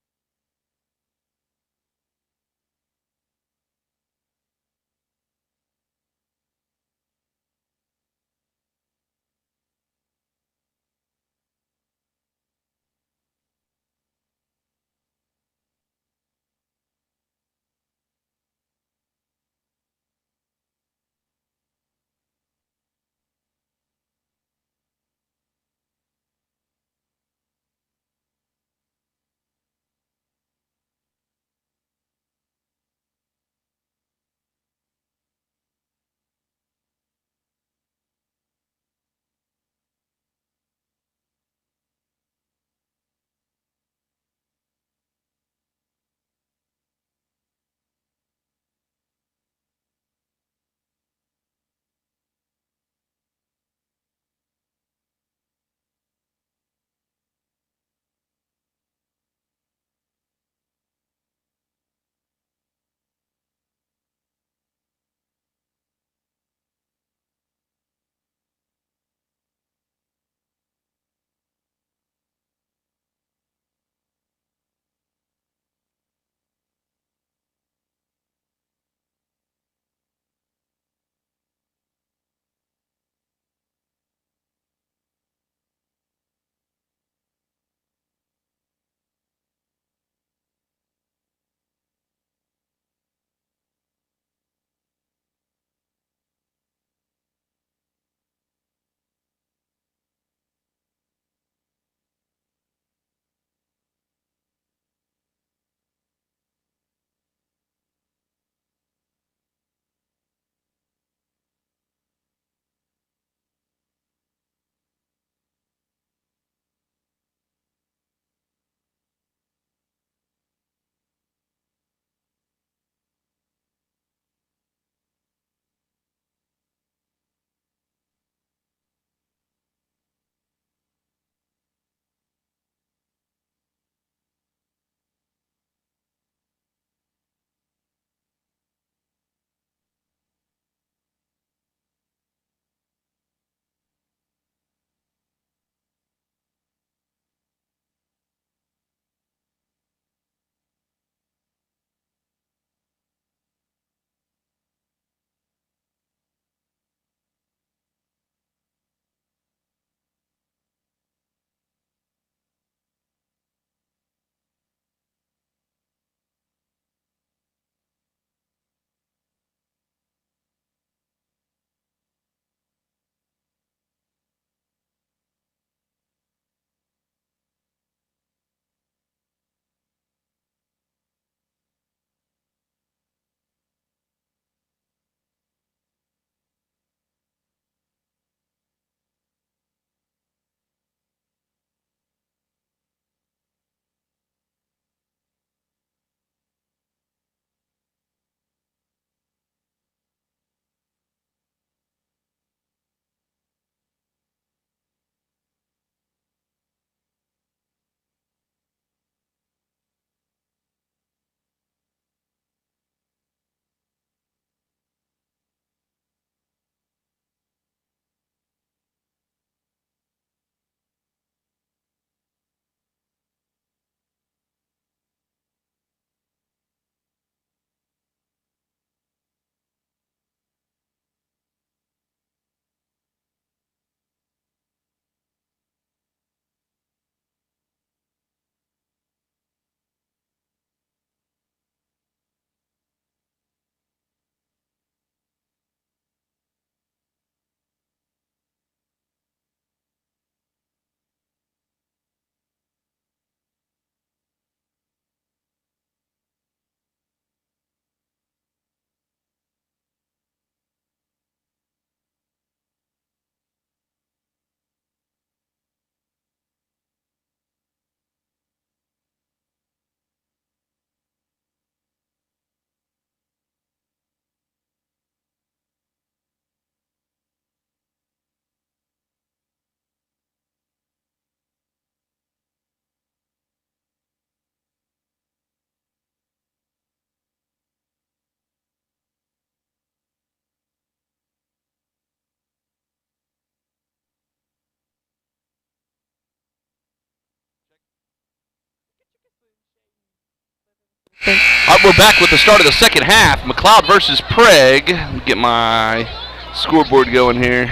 second. All right, we're back with the start of the second half. McLoud versus Prague. Let me get my scoreboard going here.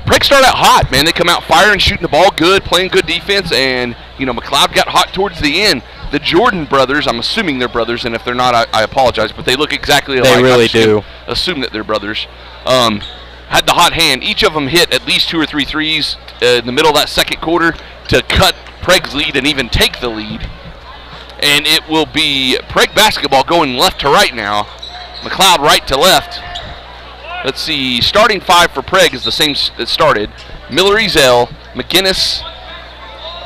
Prague started out hot, man. They come out firing, shooting the ball good, playing good defense, and, McLoud got hot towards the end. The Jordan brothers, I'm assuming they're brothers, and if they're not, I apologize, but they look exactly alike. They really do. Assume that they're brothers. Had the hot hand. Each of them hit at least 2 or 3 threes in the middle of that second quarter to cut Prague's lead and even take the lead. And it will be Prague basketball going left to right now. McLoud right to left. Let's see, starting 5 for Prague is the same that started. Miller, Ezel, McGinnis,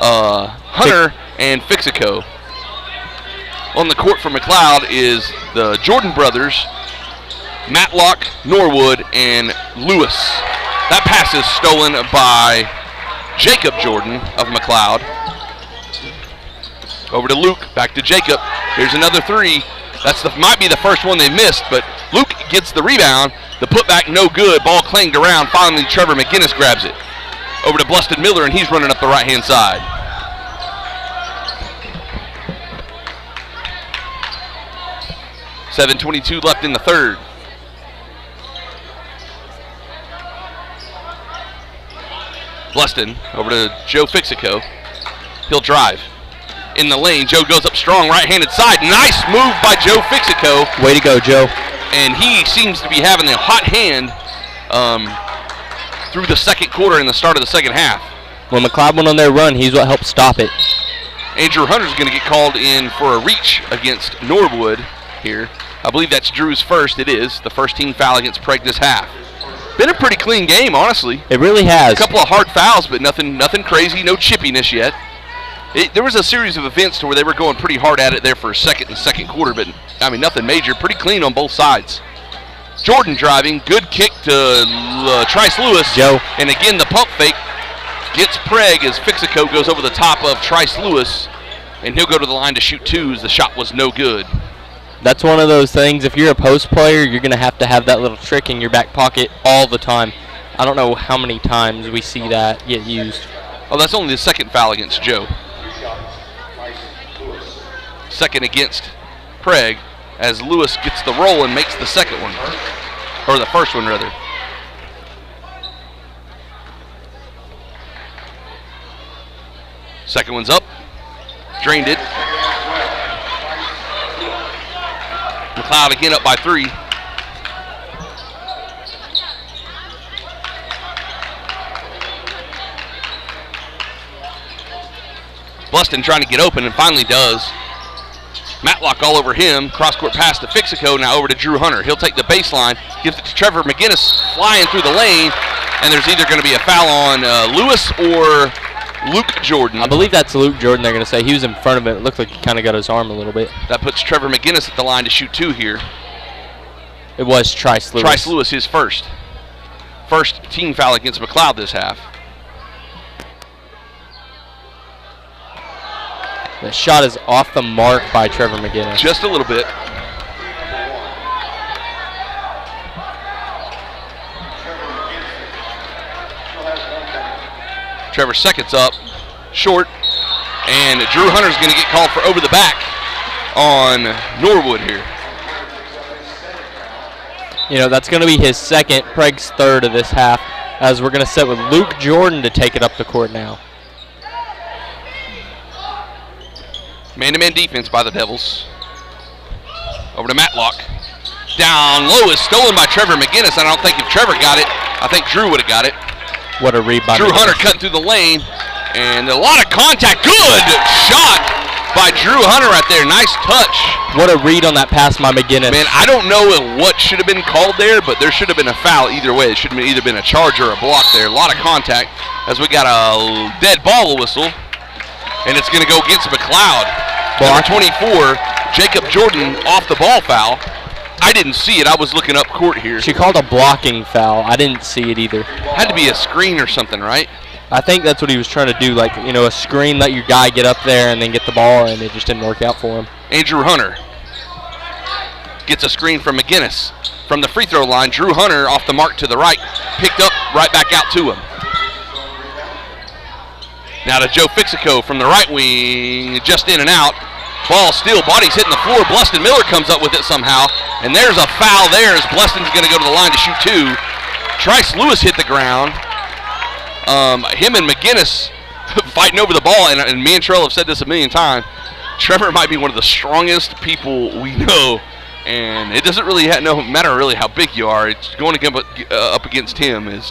Hunter, and Fixico. On the court for McLoud is the Jordan brothers, Matlock, Norwood, and Lewis. That pass is stolen by Jacob Jordan of McLoud. Over to Luke, back to Jacob. Here's another 3. Might be the first one they missed, but Luke gets the rebound. The putback no good. Ball clanged around. Finally, Trevor McGinnis grabs it. Over to Blusted Miller, and he's running up the right-hand side. .7:22 left in the third. Bluston over to Joe Fixico. He'll drive. In the lane, Joe goes up strong, right-handed side. Nice move by Joe Fixico. Way to go, Joe. And he seems to be having a hot hand through the second quarter and the start of the second half. When McLeod went on their run, he's what helped stop it. Andrew Hunter's going to get called in for a reach against Norwood here. I believe that's Drew's first. It is the first team foul against Prague this half. Been a pretty clean game, honestly. It really has. A couple of hard fouls, but nothing crazy, no chippiness yet. There was a series of events to where they were going pretty hard at it there for a second quarter, but nothing major. Pretty clean on both sides. Jordan driving, good kick to Trice Lewis. Joe. And again, the pump fake gets Prague as Fixico goes over the top of Trice Lewis, and he'll go to the line to shoot 2s. The shot was no good. That's one of those things, if you're a post player, you're going to have that little trick in your back pocket all the time. I don't know how many times we see that get used. Oh, that's only the second foul against Joe. Second against Prague as Lewis gets the roll and makes the second one, or the first one rather. Second one's up, drained it. McLoud again up by 3. Bluston trying to get open and finally does. Matlock all over him. Cross-court pass to Fixico, now over to Drew Hunter. He'll take the baseline, gives it to Trevor McGinnis, flying through the lane, and there's either going to be a foul on Lewis or Luke Jordan. I believe that's Luke Jordan, they're going to say. He was in front of it. It looked like he kind of got his arm a little bit. That puts Trevor McGinnis at the line to shoot 2 here. It was Trice Lewis. Trice Lewis, his first. First team foul against McLoud this half. The shot is off the mark by Trevor McGinnis. Just a little bit. Trevor seconds up, short, and Drew Hunter's going to get called for over the back on Norwood here. That's going to be his second, Prague's third of this half, as we're going to set with Luke Jordan to take it up the court now. Man-to-man defense by the Devils. Over to Matlock. Down low is stolen by Trevor McGinnis. I don't think if Trevor got it, I think Drew would have got it. What a read by Drew McGinnis. Hunter cutting through the lane. And a lot of contact. Good shot by Drew Hunter right there. Nice touch. What a read on that pass by McGinnis. Man, I don't know what should have been called there, but there should have been a foul either way. It should have either been a charge or a block there. A lot of contact as we got a dead ball whistle. And it's going to go against McLoud. Number 24, Jacob Jordan off the ball foul. I didn't see it. I was looking up court here. She called a blocking foul. I didn't see it either. Had to be a screen or something, right? I think that's what he was trying to do, like, a screen, let your guy get up there and then get the ball, and it just didn't work out for him. Andrew Hunter gets a screen from McGinnis. From the free throw line, Drew Hunter off the mark to the right, picked up right back out to him. Now to Joe Fixico from the right wing, just in and out. Ball still, body's hitting the floor. Bluston Miller comes up with it somehow. And there's a foul there as Bluston's going to go to the line to shoot 2. Trice Lewis hit the ground. Him and McGinnis fighting over the ball, and me and Terrell have said this a million times. Trevor might be one of the strongest people we know, and it doesn't really matter really how big you are. It's going up against him is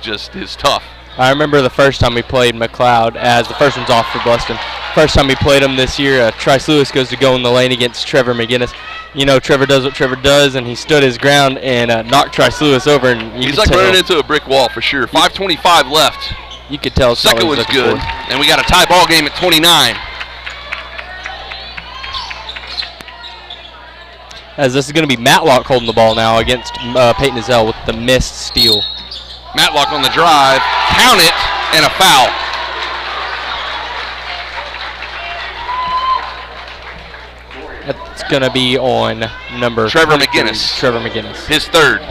tough. I remember the first time we played McLoud, as the first one's off for Bluston. First time we played him this year, Trice Lewis goes to go in the lane against Trevor McGinnis. You know, Trevor does what Trevor does, and he stood his ground and knocked Trice Lewis over. And he's like running into a brick wall for sure. 5:25 left. You could tell. Second one's good, and we got a tie ball game at 29. As this is going to be Matlock holding the ball now against Peyton Ezell with the missed steal. Matlock on the drive, count it, and a foul. That's going to be on number Trevor McGinnis. Trevor McGinnis. His third.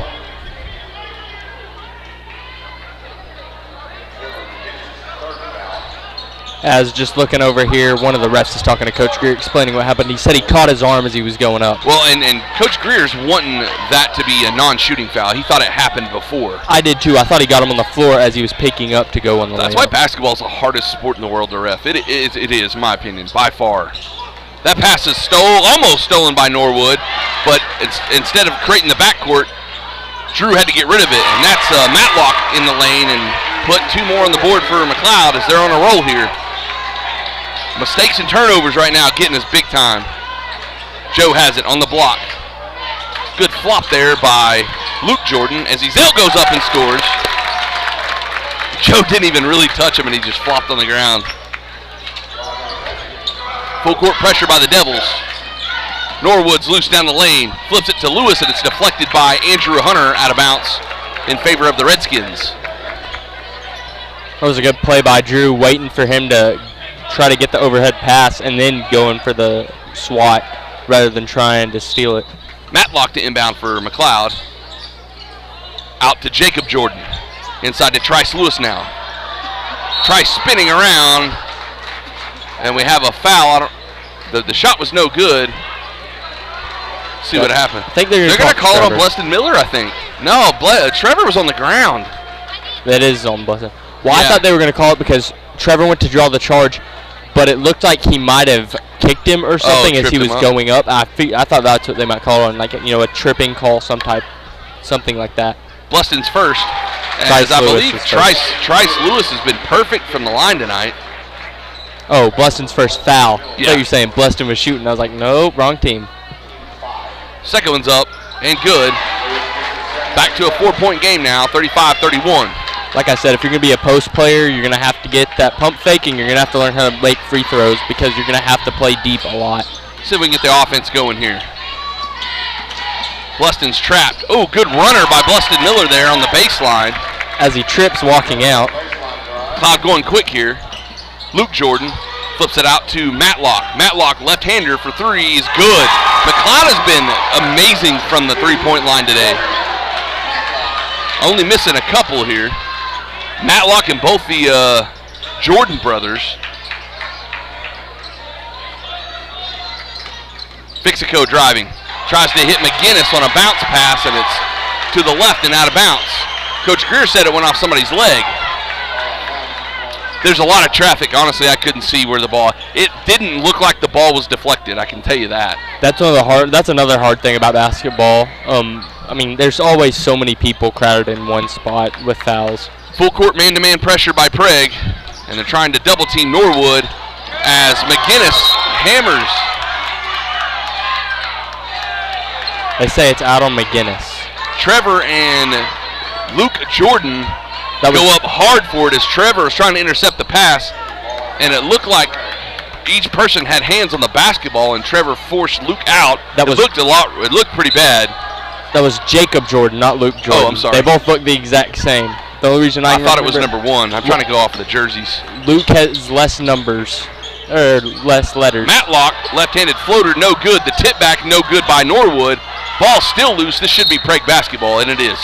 As just looking over here, one of the refs is talking to Coach Greer, explaining what happened. He said he caught his arm as he was going up. Well, and Coach Greer's wanting that to be a non-shooting foul. He thought it happened before. I did too. I thought he got him on the floor as he was picking up to go on the That's why basketball is the hardest sport in the world to ref. It is, in my opinion, by far. That pass is almost stolen by Norwood, but instead of creating the backcourt, Drew had to get rid of it, and that's Matlock in the lane and put 2 more on the board for McLeod as they're on a roll here. Mistakes and turnovers right now getting us big time. Joe has it on the block. Good flop there by Luke Jordan as Ezell goes up and scores. Joe didn't even really touch him and he just flopped on the ground. Full court pressure by the Devils. Norwood's loose down the lane. Flips it to Lewis and it's deflected by Andrew Hunter out of bounds in favor of the Redskins. That was a good play by Drew, waiting for him to try to get the overhead pass and then going for the swat rather than trying to steal it. Matlock to inbound for McLeod. Out to Jacob Jordan. Inside to Trice Lewis now. Trice spinning around. And we have a foul. The shot was no good. Let's see what happened. I think they're going to call it on Bluston Miller, I think. No, Trevor was on the ground. That is on Bluston. Well, yeah. I thought they were going to call it because Trevor went to draw the charge, but it looked like he might have kicked him or something as he was going up. I thought that's what they might call it on, like a tripping call, something like that. Bluston's first, as I believe Trice Lewis has been perfect from the line tonight. Oh, Bluston's first foul. Yeah. I thought you were saying Bluston was shooting. I was like, nope, wrong team. Second one's up and good. Back to a 4-point game now, 35-31. Like I said, if you're going to be a post player, you're going to have to get that pump fake, and you're going to have to learn how to make free throws because you're going to have to play deep a lot. See if we can get the offense going here. Bluston's trapped. Oh, good runner by Bluston Miller there on the baseline. As he trips walking out. Cloud going quick here. Luke Jordan flips it out to Matlock. Matlock, left-hander for 3 is good. McLeod has been amazing from the three-point line today. Only missing a couple here. Matlock and both the Jordan brothers. Fixico driving. Tries to hit McGinnis on a bounce pass, and it's to the left and out of bounds. Coach Greer said it went off somebody's leg. There's a lot of traffic. Honestly, I couldn't see where the ball. It didn't look like the ball was deflected. I can tell you that. That's another hard thing about basketball. I mean, there's always so many people crowded in one spot with fouls. Full court man-to-man pressure by Prague, and they're trying to double team Norwood as McGinnis hammers. They say it's out on McGinnis. Trevor and Luke Jordan go up hard for it as Trevor is trying to intercept the pass, and it looked like each person had hands on the basketball, and Trevor forced Luke out. It looked pretty bad. That was Jacob Jordan, not Luke Jordan. Oh, I'm sorry. They both look the exact same. The only reason I thought it was number 1. I'm trying to go off the jerseys. Luke has less numbers, or less letters. Matlock, left-handed floater, no good. The tip back, no good by Norwood. Ball still loose. This should be Prague basketball, and it is.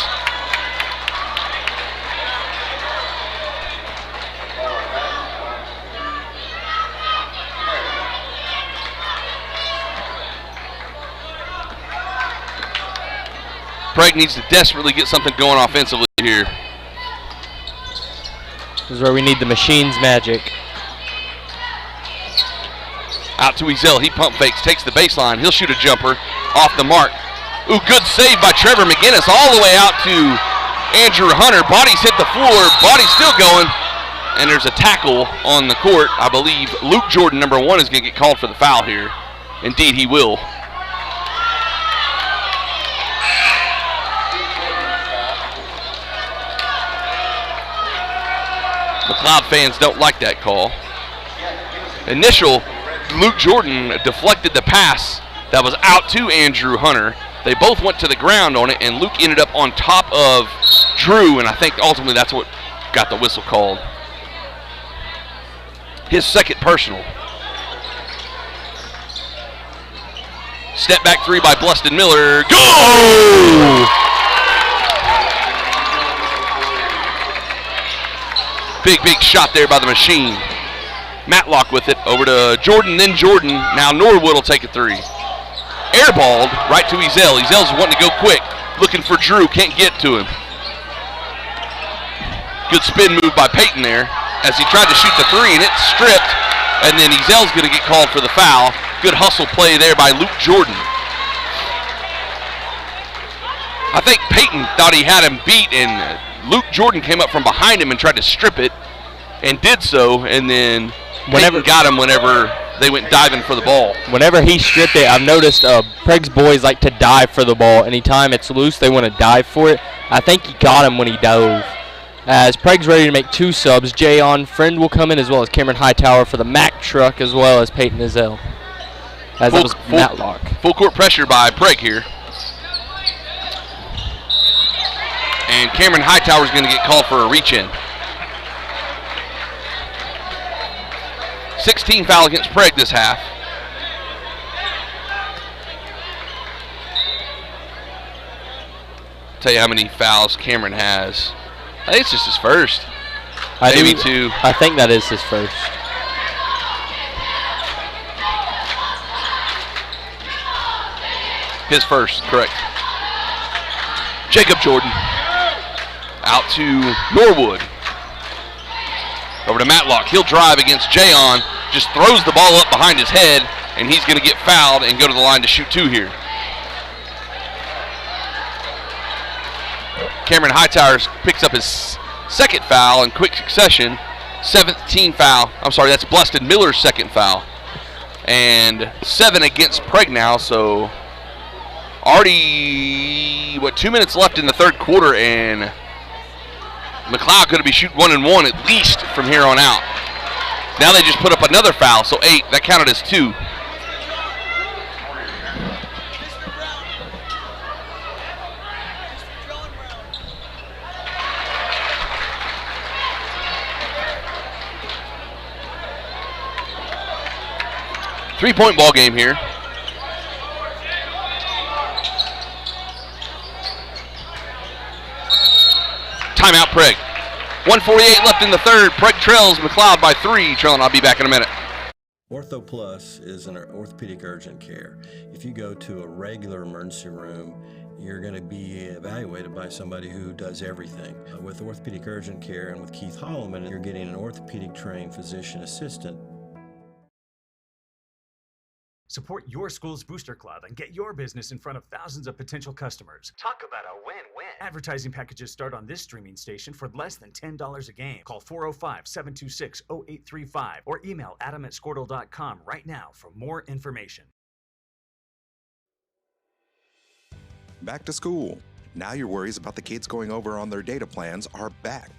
Prague needs to desperately get something going offensively here. This is where we need the machine's magic. Out to Ezel. He pump fakes, takes the baseline. He'll shoot a jumper off the mark. Ooh, good save by Trevor McGinnis all the way out to Andrew Hunter. Body's hit the floor. Body's still going. And there's a tackle on the court. I believe Luke Jordan, number 1, is going to get called for the foul here. Indeed, he will. McLoud fans don't like that call. Initial, Luke Jordan deflected the pass that was out to Andrew Hunter. They both went to the ground on it, and Luke ended up on top of Drew, and I think ultimately that's what got the whistle called. His second personal. Step back 3 by Bluston Miller. Go! Big shot there by the machine. Matlock with it. Over to Jordan, then Jordan. Now Norwood will take a 3. Airballed right to Ezel. Ezel's wanting to go quick. Looking for Drew. Can't get to him. Good spin move by Peyton there as he tried to shoot the 3, and it's stripped. And then Ezel's going to get called for the foul. Good hustle play there by Luke Jordan. I think Peyton thought he had him beat, and Luke Jordan came up from behind him and tried to strip it and did so, and then Peyton got him whenever they went diving for the ball. Whenever he stripped it, I've noticed Prague's boys like to dive for the ball. Anytime it's loose, they want to dive for it. I think he got him when he dove. As Prague's ready to make 2 subs, Jayon Friend will come in, as well as Cameron Hightower for the Mack truck, as well as Peyton Ezel. As that was Matlock. Full court pressure by Prague here. And Cameron Hightower's going to get called for a reach-in. 16 foul against Prague this half. Tell you how many fouls Cameron has. I think it's just his first. Maybe 2. I think that is his first. His first, correct. Jacob Jordan. Out to Norwood. Over to Matlock. He'll drive against Jayon. Just throws the ball up behind his head, and he's going to get fouled and go to the line to shoot 2 here. Cameron Hightower picks up his second foul in quick succession. 17 foul. I'm sorry, that's Bluston Miller's second foul. And 7 against Prague now, so already, 2 minutes left in the third quarter, and McLoud going to be shooting 1 and 1 at least from here on out. Now they just put up another foul, so 8. That counted as 2. Three-point ball game here. Timeout, Prague. 1:48 left in the third. Prague trails McLoud by 3. Trailing, I'll be back in a minute. Ortho Plus is an orthopedic urgent care. If you go to a regular emergency room, you're going to be evaluated by somebody who does everything. With orthopedic urgent care and with Keith Holloman, you're getting an orthopedic trained physician assistant. Support your school's booster club and get your business in front of thousands of potential customers. Talk about a win-win. Advertising packages start on this streaming station for less than $10 a game. Call 405-726-0835 or email adam@squirtle.com right now for more information. Back to school. Now your worries about the kids going over on their data plans are back.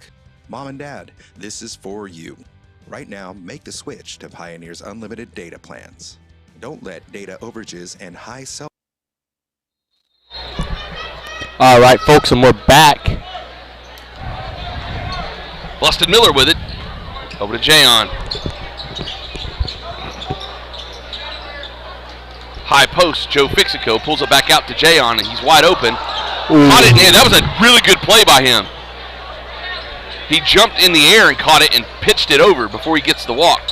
Mom and Dad, this is for you. Right now, make the switch to Pioneer's unlimited data plans. Don't let data overages and high cell. All right, folks, and we're back. Bluston Miller with it. Over to Jayon. High post, Joe Fixico pulls it back out to Jayon, and he's wide open. Caught it, and that was a really good play by him. He jumped in the air and caught it and pitched it over before he gets the walk.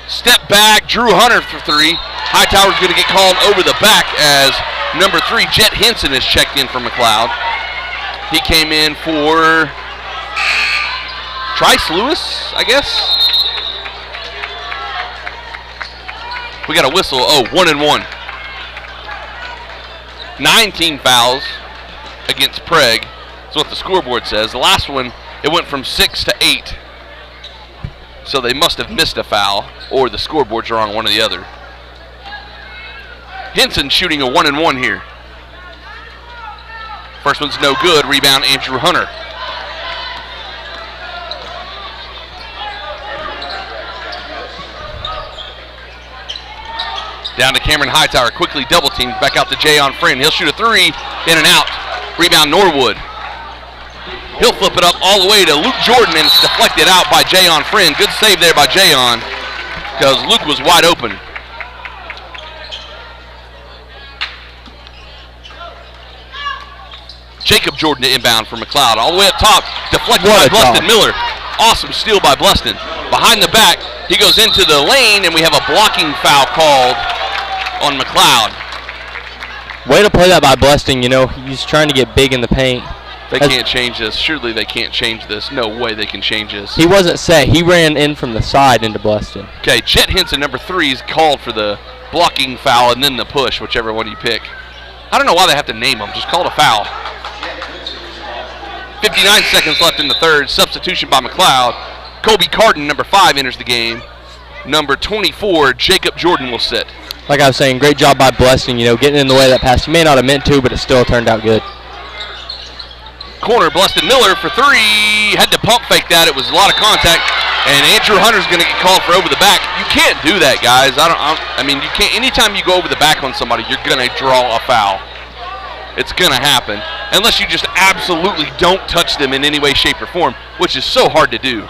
Step back, Drew Hunter for 3. Hightower's going to get called over the back as number 3, Jet Henson, is checked in for McLoud. He came in for Trice Lewis, I guess. We got a whistle. Oh, 1-1. 19 fouls against Prague. That's what the scoreboard says. The last one, it went from 6 to 8. So they must have missed a foul, or the scoreboard's wrong, one or the other. Henson shooting a 1-1 here. First one's no good. Rebound, Andrew Hunter. Down to Cameron Hightower, quickly double teamed, back out to Jayon Friend. He'll shoot a three, in and out. Rebound Norwood. He'll flip it up all the way to Luke Jordan, and it's deflected out by Jayon Friend. Good save there by Jayon, because Luke was wide open. Jacob Jordan to inbound for McLoud. All the way up top, deflected by Bluston Miller. Awesome steal by Bluston. Behind the back, he goes into the lane, and we have a blocking foul called on McLoud. Way to play that by Bluston. You know, he's trying to get big in the paint. They can't change this. Surely they can't change this. No way they can change this. He wasn't set. He ran in from the side into Bluston. Okay, Chet Henson, number 3, is called for the blocking foul and then the push, whichever one you pick. I don't know why they have to name them. Just call it a foul. 59 seconds left in the third. Substitution by McLoud. Kobe Carden, number 5, enters the game. Number 24, Jacob Jordan, will sit. Like I was saying, great job by Bluston, you know, getting in the way of that pass. He may not have meant to, but it still turned out good. Corner, Bluston Miller for 3. Had to pump fake that. It was a lot of contact. And Andrew Hunter's going to get called for over the back. You can't do that, guys. I mean, you can't. Anytime you go over the back on somebody, you're going to draw a foul. It's going to happen. Unless you just absolutely don't touch them in any way, shape, or form, which is so hard to do.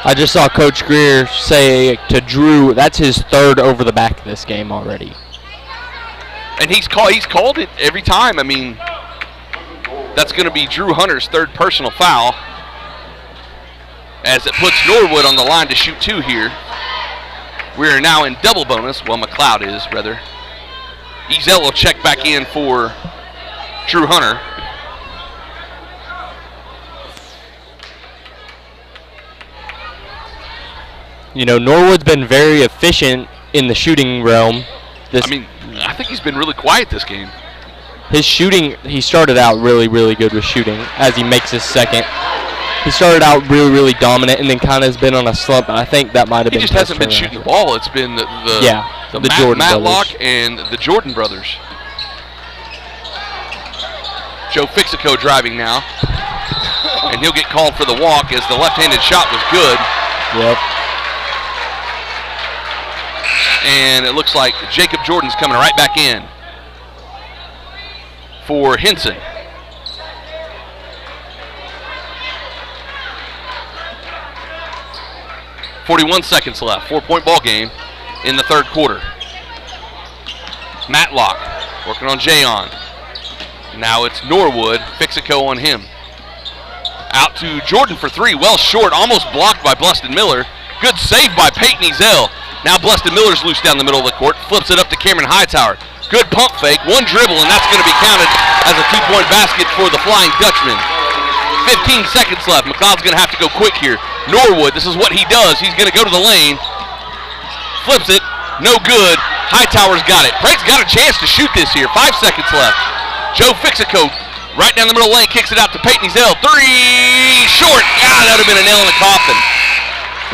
I just saw Coach Greer say to Drew, that's his 3rd over the back this game already. And he's called it every time. I mean, that's going to be Drew Hunter's 3rd personal foul, as it puts Norwood on the line to shoot 2 here. We are now in double bonus. Well, McLeod is, rather. Ezel will check back in for Drew Hunter. You know, Norwood's been very efficient in the shooting realm. I think he's been really quiet this game. His shooting, he started out really, really good with shooting as he makes his 2nd. He started out really, really dominant and then kind of has been on a slump. I think that might have been. He just hasn't been shooting the ball. It's been the Jordan Matlock brothers. and the Jordan brothers. Joe Fixico driving now. And he'll get called for the walk as the left-handed shot was good. Yep. And it looks like Jacob Jordan's coming right back in for Henson. .41 seconds left. 4-point ball game in the 3rd quarter. Matlock working on Jayon. Now it's Norwood. Fixico on him. Out to Jordan for 3. Well short. Almost blocked by Bluston Miller. Good save by Peyton Ezel. Now Bluston Miller's loose down the middle of the court. Flips it up to Cameron Hightower. Good pump fake. 1 dribble, and that's going to be counted as a 2-point basket for the Flying Dutchman. 15 seconds left. McLeod's going to have to go quick here. Norwood, this is what he does. He's going to go to the lane. Flips it. No good. Hightower's got it. Prague's got a chance to shoot this here. 5 seconds left. Joe Fixico right down the middle lane. Kicks it out to Peyton Ezel. 3. Short. That would have been a nail in the coffin.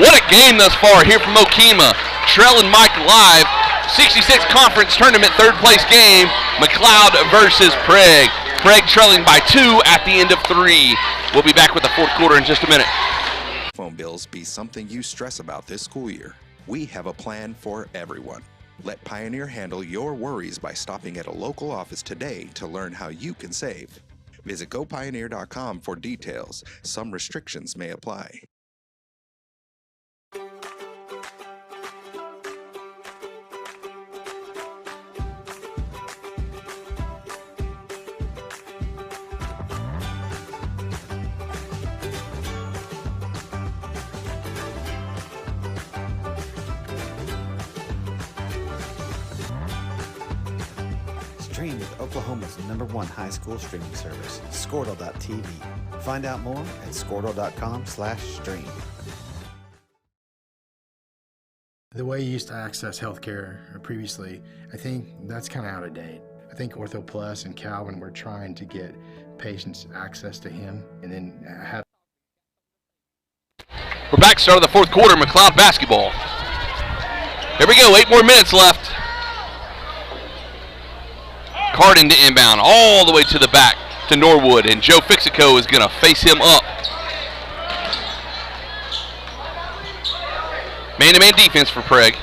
What a game thus far here from Okemah. Trell and Mike live. 66 conference tournament 3rd place game. McLoud versus Prague. Prague trailing by 2 at the end of 3. We'll be back with the 4th quarter in just a minute. Phone bills be something you stress about this school year. We have a plan for everyone. Let Pioneer handle your worries by stopping at a local office today to learn how you can save. Visit gopioneer.com for details. Some restrictions may apply. Stream with Oklahoma's #1 high school streaming service, Squirtle.tv. Find out more at Squirtle.com/stream. The way you used to access healthcare previously, I think that's kind of out of date. I think Ortho Plus and Calvin were trying to get patients access to him and then have. We're back, start of the fourth quarter, McLoud basketball. Here we go, 8 more minutes left. Cardin to inbound, all the way to the back to Norwood, and Joe Fixico is going to face him up. Man-to-man defense for Prague.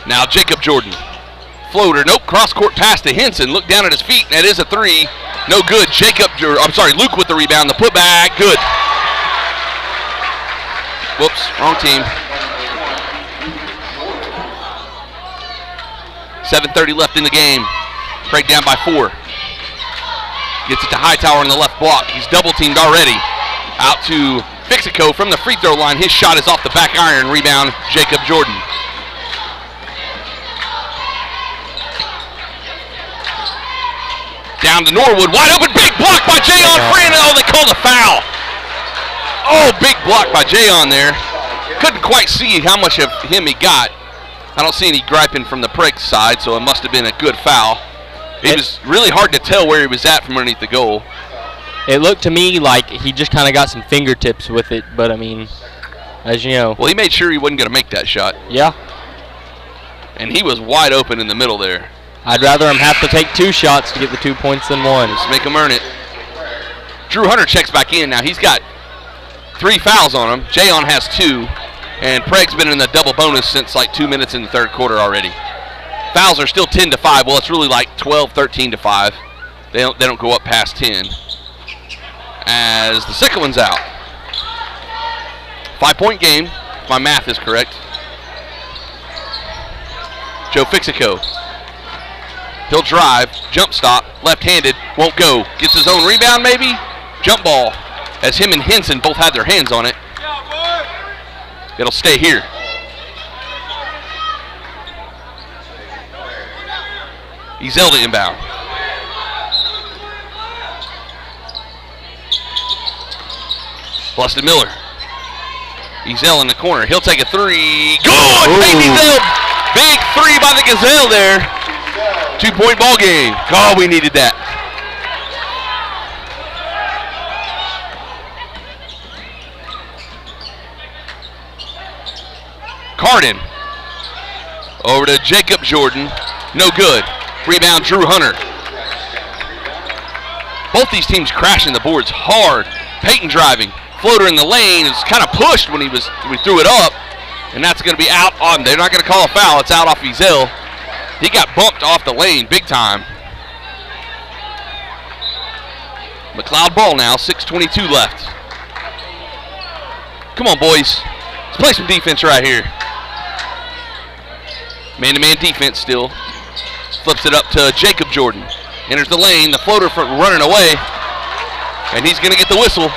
Now Jacob Jordan. Floater, nope, cross-court pass to Henson. Look down at his feet, that is a three. No good. Luke with the rebound, the putback, good. Whoops, wrong team. 7:30 left in the game. Prague down by 4. Gets it to Hightower in the left block. He's double-teamed already. Out to Fixico from the free throw line. His shot is off the back iron. Rebound, Jacob Jordan. Down to Norwood. Wide open, big block by Jayon Friend. Oh, they called a foul. Oh, big block by Jayon there. Couldn't quite see how much of him he got. I don't see any griping from the Prague side, so it must have been a good foul. It was really hard to tell where he was at from underneath the goal. It looked to me like he just kind of got some fingertips with it, but I mean, as you know. Well, he made sure he wasn't going to make that shot. Yeah. And he was wide open in the middle there. I'd rather him have to take 2 shots to get the 2 points than 1. Just make him earn it. Drew Hunter checks back in. Now he's got 3 fouls on him. Jayon has 2. And Prague's been in the double bonus since like 2 minutes in the third quarter already. Fouls are still 10-5. Well, it's really like 12, 13-5. They don't go up past 10. As the second one's out. 5-point game, if my math is correct. Joe Fixico. He'll drive, jump stop, left-handed, won't go. Gets his own rebound maybe? Jump ball. As him and Henson both had their hands on it. It'll stay here. Ezelda inbound. Blusted Miller. Ezel in the corner. He'll take a 3. Good! Baby Ezel! Big 3 by the Gazelle there. 2-point ball game. Oh, we needed that. Cardin. Over to Jacob Jordan. No good. Rebound, Drew Hunter. Both these teams crashing the boards hard. Peyton driving. Floater in the lane. It's kind of pushed when we threw it up. And that's going to be out on. They're not going to call a foul. It's out off Ezel. He got bumped off the lane big time. McLoud ball now. 6:22 left. Come on, boys. Let's play some defense right here. Man-to-man defense still. Flips it up to Jacob Jordan. Enters the lane. The floater from running away. And he's going to get the whistle.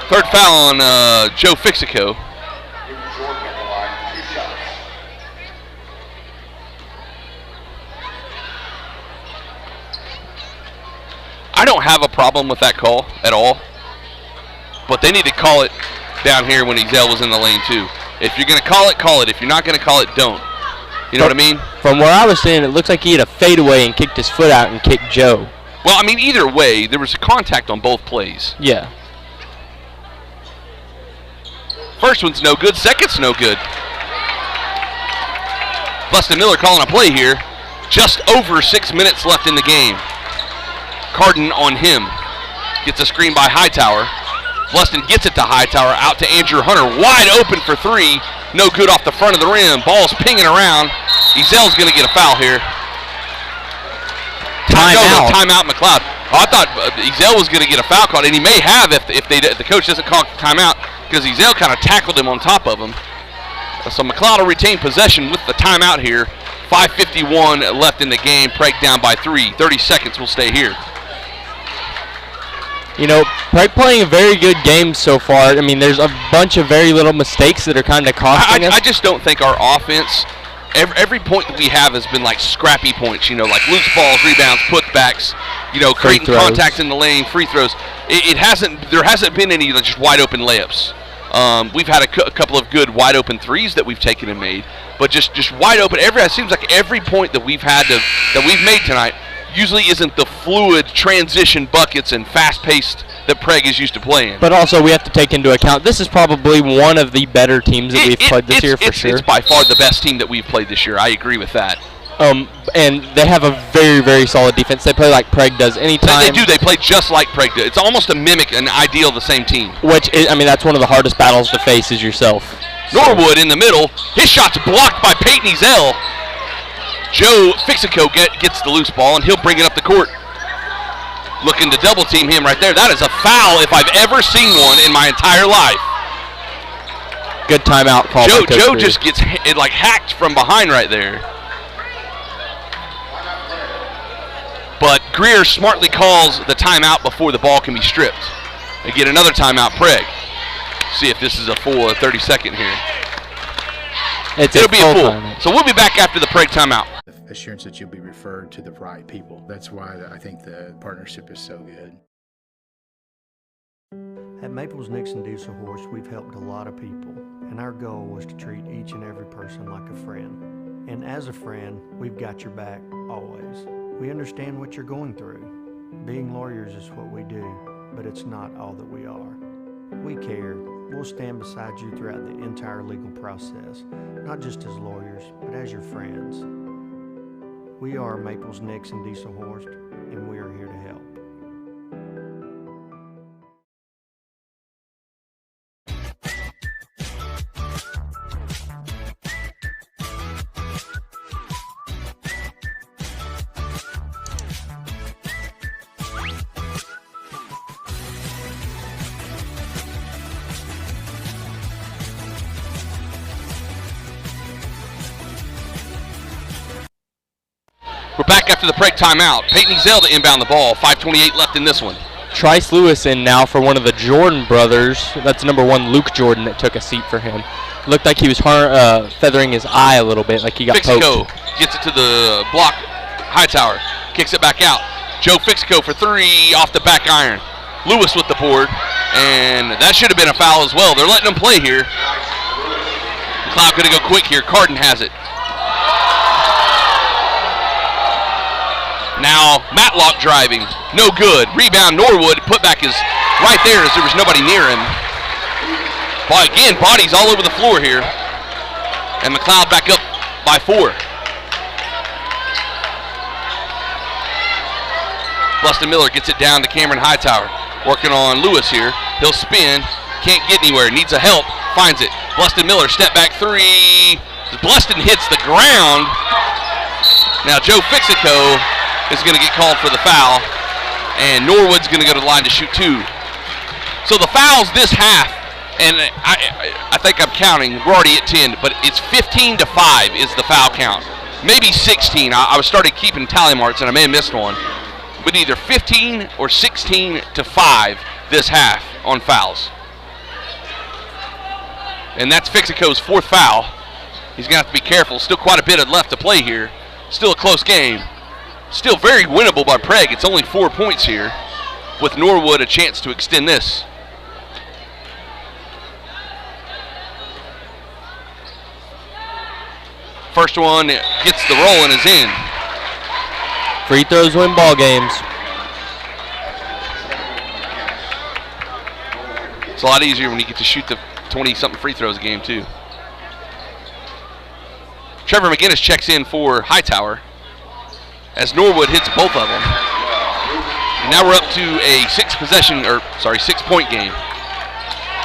Third foul on Joe Fixico. I don't have a problem with that call at all. But they need to call it down here when Ezel was in the lane too. If you're going to call it, call it. If you're not going to call it, don't. You know what I mean? From where I was sitting, it looks like he had a fadeaway and kicked his foot out and kicked Joe. Well, I mean, either way, there was a contact on both plays. Yeah. First one's no good. Second's no good. Blusted Miller calling a play here. Just over 6 minutes left in the game. Cardin on him. Gets a screen by Hightower. Bluston gets it to Hightower. Out to Andrew Hunter. Wide open for 3. No good off the front of the rim. Ball's pinging around. Ezel's going to get a foul here. Timeout. Timeout, McLoud. Oh, I thought Ezel was going to get a foul called, and he may have if the coach doesn't call timeout, because Ezel kind of tackled him on top of him. So McLoud will retain possession with the timeout here. 5:51 left in the game. Prague down by 3. 30 seconds will stay here. Prague playing a very good game so far. I mean, there's a bunch of very little mistakes that are kind of costing us. I just don't think our offense, every point that we have has been like scrappy points, like loose balls, rebounds, putbacks, creating contact in the lane, free throws. There hasn't been any just wide open layups. We've had a couple of good wide open threes that we've taken and made, but just wide open. It seems like every point that we've made tonight usually isn't the fluid transition buckets and fast-paced that Prague is used to playing. But also we have to take into account this is probably one of the better teams that we've played this year for sure. It's by far the best team that we've played this year. I agree with that. And they have a very, very solid defense. They play like Prague does anytime. They do. They play just like Prague does. It's almost a mimic, an ideal of the same team. That's one of the hardest battles to face is yourself. Norwood in the middle. His shot's blocked by Peyton Ezel. Joe Fixico gets the loose ball, and he'll bring it up the court. Looking to double team him right there. That is a foul if I've ever seen one in my entire life. Good timeout call. Joe just gets hacked from behind right there. But Greer smartly calls the timeout before the ball can be stripped. They get another timeout, Prague. See if this is a full 30-second here. It'll be a full. So we'll be back after the Prague timeout. Assurance that you'll be referred to the right people. That's why I think the partnership is so good. At Maples Nixon Diesel Horse, we've helped a lot of people, and our goal was to treat each and every person like a friend. And as a friend, we've got your back always. We understand what you're going through. Being lawyers is what we do, but it's not all that we are. We care. We'll stand beside you throughout the entire legal process, not just as lawyers, but as your friends. We are Maples Nixon Diesel Horse, and we are here to help. We're back after the Prague timeout. Peyton Ezel to inbound the ball. 5:28 left in this one. Trice Lewis in now for one of the Jordan brothers. That's number 1, Luke Jordan, that took a seat for him. Looked like he was feathering his eye a little bit, like he got Fixico poked. Gets it to the block. Hightower kicks it back out. Joe Fixico for 3 off the back iron. Lewis with the board, and that should have been a foul as well. They're letting him play here. McLeod going to go quick here. Carden has it. Now Matlock driving, no good. Rebound Norwood, putback is right there as there was nobody near him. But again, bodies all over the floor here. And McLeod back up by 4. Bluston Miller gets it down to Cameron Hightower. Working on Lewis here. He'll spin, can't get anywhere, needs a help, finds it. Bluston Miller, step back 3. Bluston hits the ground. Now Joe Fixico is going to get called for the foul, and Norwood's going to go to the line to shoot 2. So the fouls this half, and I think I'm counting, we're already at 10, but it's 15-5 is the foul count. Maybe 16. I was started keeping tally marks, and I may have missed one. But either 15 or 16-5 this half on fouls. And that's Fixico's 4th foul. He's going to have to be careful. Still quite a bit left to play here. Still a close game. Still very winnable by Prague. It's only 4 points here, with Norwood a chance to extend this. First one gets the roll and is in. Free throws win ball games. It's a lot easier when you get to shoot the 20-something free throws a game, too. Trevor McGinnis checks in for Hightower as Norwood hits both of them. And now we're up to a 6-point game.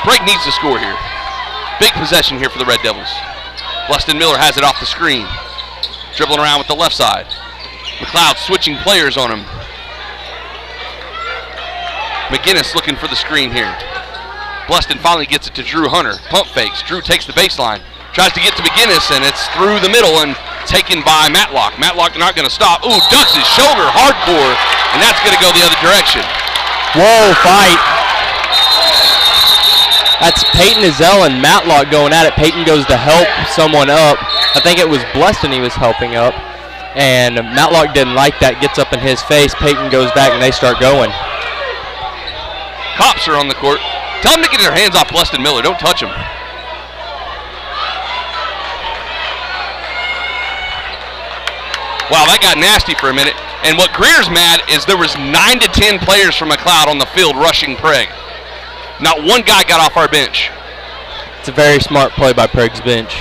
Prague needs to score here. Big possession here for the Red Devils. Bluston Miller has it off the screen. Dribbling around with the left side. McLeod switching players on him. McGinnis looking for the screen here. Bluston finally gets it to Drew Hunter. Pump fakes. Drew takes the baseline. Tries to get to McGinnis, and it's through the middle and taken by Matlock. Matlock not going to stop. Ooh, ducks his shoulder hardcore, and that's going to go the other direction. Whoa, fight. That's Peyton Ezell and Matlock going at it. Peyton goes to help someone up. I think it was Bleston he was helping up. And Matlock didn't like that, gets up in his face. Peyton goes back, and they start going. Cops are on the court. Tell them to get their hands off Bleston Miller. Don't touch him. Wow, that got nasty for a minute. And what Greer's mad is there was 9 to 10 players from McLoud on the field rushing Prague. Not one guy got off our bench. It's a very smart play by Prague's bench.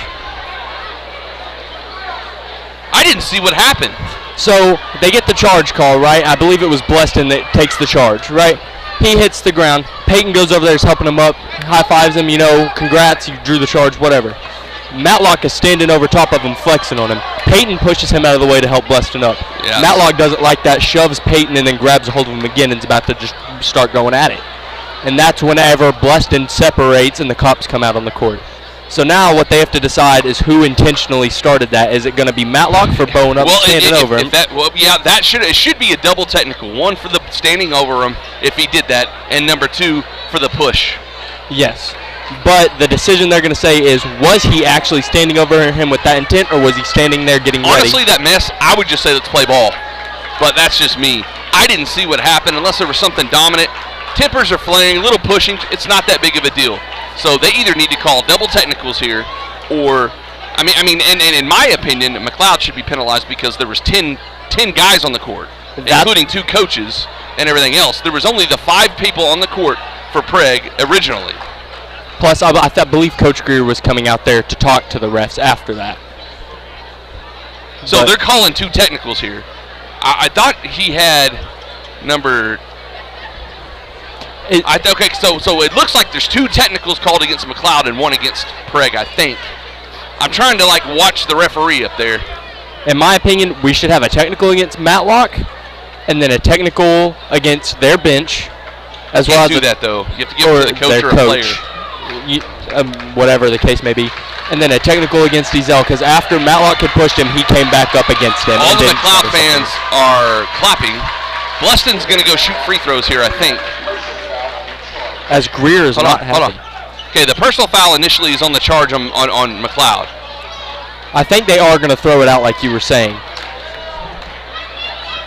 I didn't see what happened. So they get the charge call, right? I believe it was Bleston that takes the charge, right? He hits the ground. Peyton goes over there, is helping him up, high-fives him, congrats, you drew the charge, whatever. Matlock is standing over top of him, flexing on him. Peyton pushes him out of the way to help Bleston up. Yeah. Matlock doesn't like that, shoves Peyton, and then grabs a hold of him again and is about to just start going at it. And that's whenever Bleston separates and the cops come out on the court. So now what they have to decide is who intentionally started that. Is it going to be Matlock for bowing up and standing over him? It should be a double technical. One for the standing over him if he did that, and number 2 for the push. Yes. But the decision they're going to say is, was he actually standing over him with that intent, or was he standing there getting ready? Honestly, that mess, I would just say let's play ball. But that's just me. I didn't see what happened unless there was something dominant. Tempers are flaring, little pushing. It's not that big of a deal. So they either need to call double technicals here, or, and in my opinion, McLoud should be penalized because there was 10 guys on the court, including 2 coaches and everything else. There was only the 5 people on the court for Prague originally. Plus, I believe Coach Greer was coming out there to talk to the refs after that. So they're calling 2 technicals here. I thought he had number... So it looks like there's 2 technicals called against McLoud and 1 against Prague, I think. I'm trying to watch the referee up there. In my opinion, we should have a technical against Matlock, and then a technical against their bench, as well as do that though. You have to give it to the coach or a player. Whatever the case may be. And then a technical against Ezell, because after Matlock had pushed him, he came back up against him. All the McLoud fans are clapping. Bleston's going to go shoot free throws here, I think. As Greer is not happy. Hold on. Okay, the personal foul initially is on the charge on McLoud. I think they are going to throw it out like you were saying.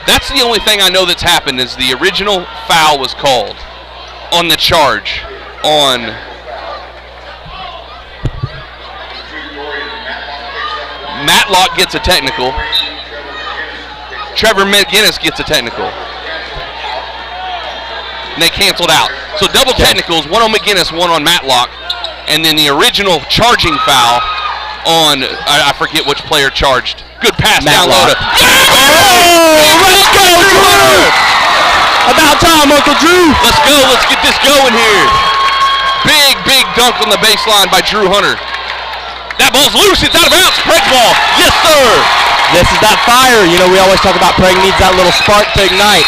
That's the only thing I know that's happened is the original foul was called on the charge on... Matlock gets a technical. Trevor McGinnis gets a technical. And they canceled out. So double technicals, 1 on McGinnis, 1 on Matlock. And then the original charging foul on, I forget which player charged. Good pass down low. Let's go, Drew! About time, Uncle Drew. Let's go. Let's get this going here. Big dunk on the baseline by Drew Hunter. That ball's loose. It's out of bounds. Prague ball. Yes, sir. This is that fire. We always talk about Prague needs that little spark to ignite.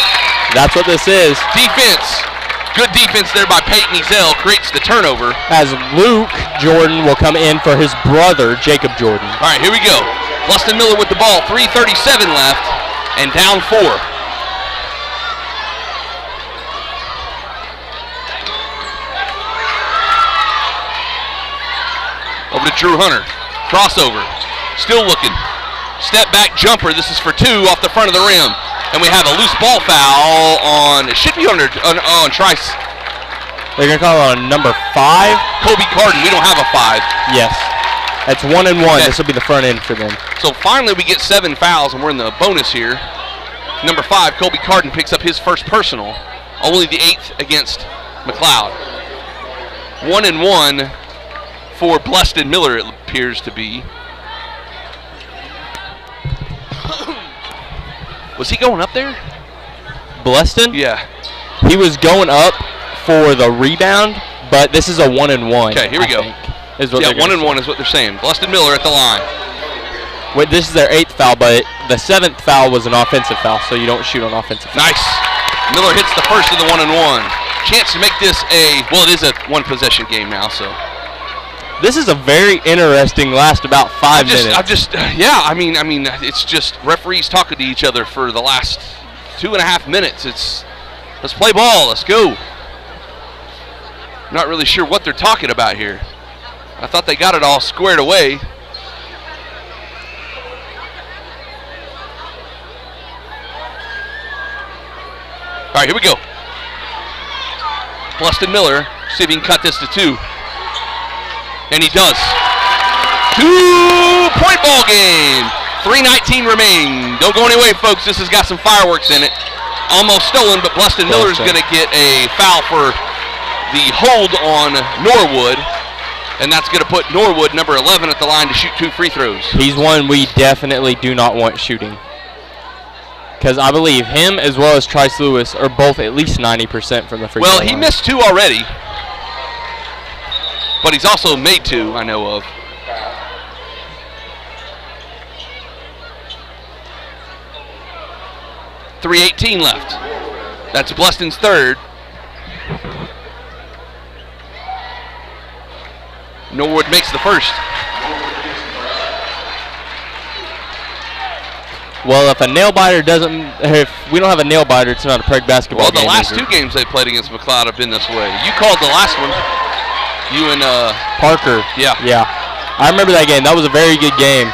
That's what this is. Defense. Good defense there by Peyton Ezell creates the turnover. As Luke Jordan will come in for his brother, Jacob Jordan. All right, here we go. Bleston Miller with the ball. 3:37 left and down 4. Over to Drew Hunter. Crossover. Still looking. Step back jumper. This is for 2 off the front of the rim. And we have a loose ball foul on, it should be on Trice. They're going to call it on number 5? Kobe Carden. We don't have a 5. Yes. That's 1 and 1. This will be the front end for them. So finally we get 7 fouls, and we're in the bonus here. Number 5, Kobe Carden picks up his first personal. Only the 8th against McLoud. 1 and 1 for Bleston Miller, it appears to be. Was he going up there? Bleston? Yeah. He was going up for the rebound, but this is a 1 and 1. Okay, here we go. Yeah, 1 and 1 is what they're saying. Bleston Miller at the line. Wait, this is their 8th foul, but the 7th foul was an offensive foul, so you don't shoot on offensive foul. Nice. Miller hits the first of the 1 and 1. Chance to make this it is a 1 possession game now, so. This is a very interesting last about 5 minutes. It's just referees talking to each other for the last 2.5 minutes. Let's play ball. Let's go. Not really sure what they're talking about here. I thought they got it all squared away. All right, here we go. Bluston Miller, see if he can cut this to 2. And he does. 2-point ball game. 3:19 remaining. Don't go anywhere, folks. This has got some fireworks in it. Almost stolen, but Bluston Miller's going to get a foul for the hold on Norwood. And that's going to put Norwood, number 11, at the line to shoot 2 free throws. He's one we definitely do not want shooting. Because I believe him as well as Trice Lewis are both at least 90% from the free throw line. Well, he missed 2 already. But he's also made 2, I know of. .318 left. That's Bluston's third. Norwood makes the first. Well, if we don't have a nail biter, it's not a Prague basketball game. Well, the last 2 games they played against McLoud have been this way. You called the last one. You and Parker. Yeah. I remember that game. That was a very good game.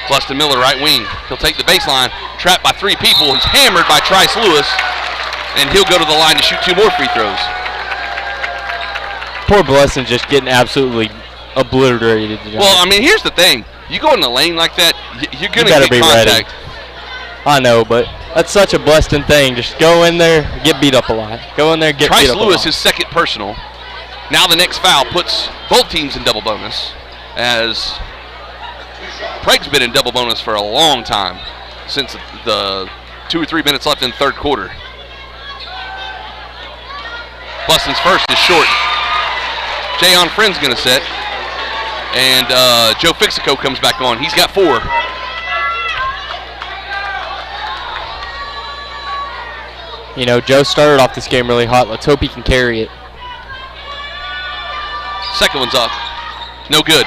Bluston Miller, right wing. He'll take the baseline. Trapped by 3 people. He's hammered by Trice Lewis. And he'll go to the line to shoot 2 more free throws. Poor Bluston just getting absolutely obliterated. Well, I mean, here's the thing. You go in the lane like that, you're going to get be contact. Ready. I know, but that's such a Bluston thing. Just go in there, get beat up a lot. Go in there, get beat up a lot. Trice Lewis, his second personal. Now the next foul puts both teams in double bonus, as Prague's been in double bonus for a long time, since the 2 or 3 minutes left in the third quarter. Bluston's first is short. Jayon Friend's going to set. And Joe Fixico comes back on. He's got 4. You know, Joe started off this game really hot. Let's hope he can carry it. Second one's up. No good.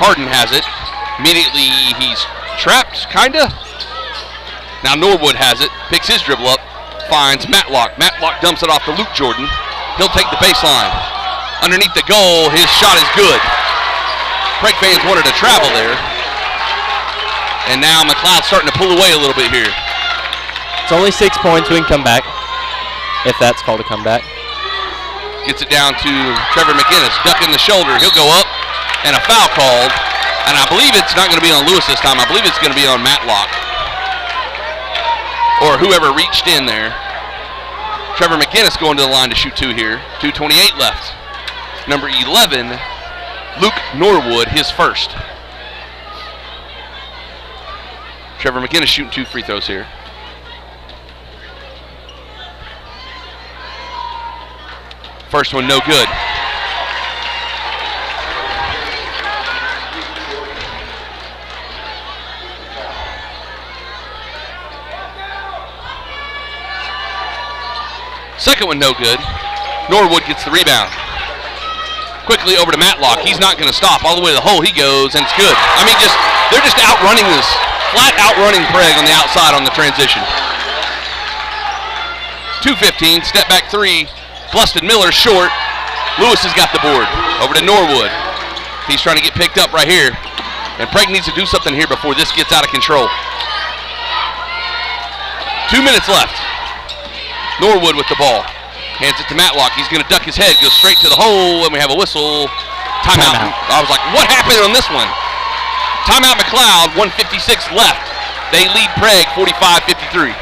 Carden has it. Immediately he's trapped, kinda. Now Norwood has it. Picks his dribble up. Finds Matlock. Matlock dumps it off to Luke Jordan. He'll take the baseline. Underneath the goal, his shot is good. Prague fans wanted to travel there. And now McLoud's starting to pull away a little bit here. It's only 6 points. We can come back, if that's called a comeback. Gets it down to Trevor McInnes. Ducking the shoulder. He'll go up. And a foul called. And I believe it's not going to be on Lewis this time. I believe it's going to be on Matlock. Or whoever reached in there. Trevor McInnes going to the line to shoot 2 here. 2:28 left. Number 11, Luke Norwood, his first. Trevor McInnes shooting 2 free throws here. First one, no good. Second one, no good. Norwood gets the rebound. Quickly over to Matlock. He's not going to stop. All the way to the hole he goes, and it's good. I mean, they're just outrunning this. Flat outrunning Prague on the outside on the transition. 2:15, step back 3. Bluston Miller short. Lewis has got the board. Over to Norwood. He's trying to get picked up right here. And Prague needs to do something here before this gets out of control. 2 minutes left. Norwood with the ball. Hands it to Matlock. He's going to duck his head, goes straight to the hole, and we have a whistle. Timeout. I was like, what happened on this one? Timeout McLoud, 1:56 left. They lead Prague 45-53.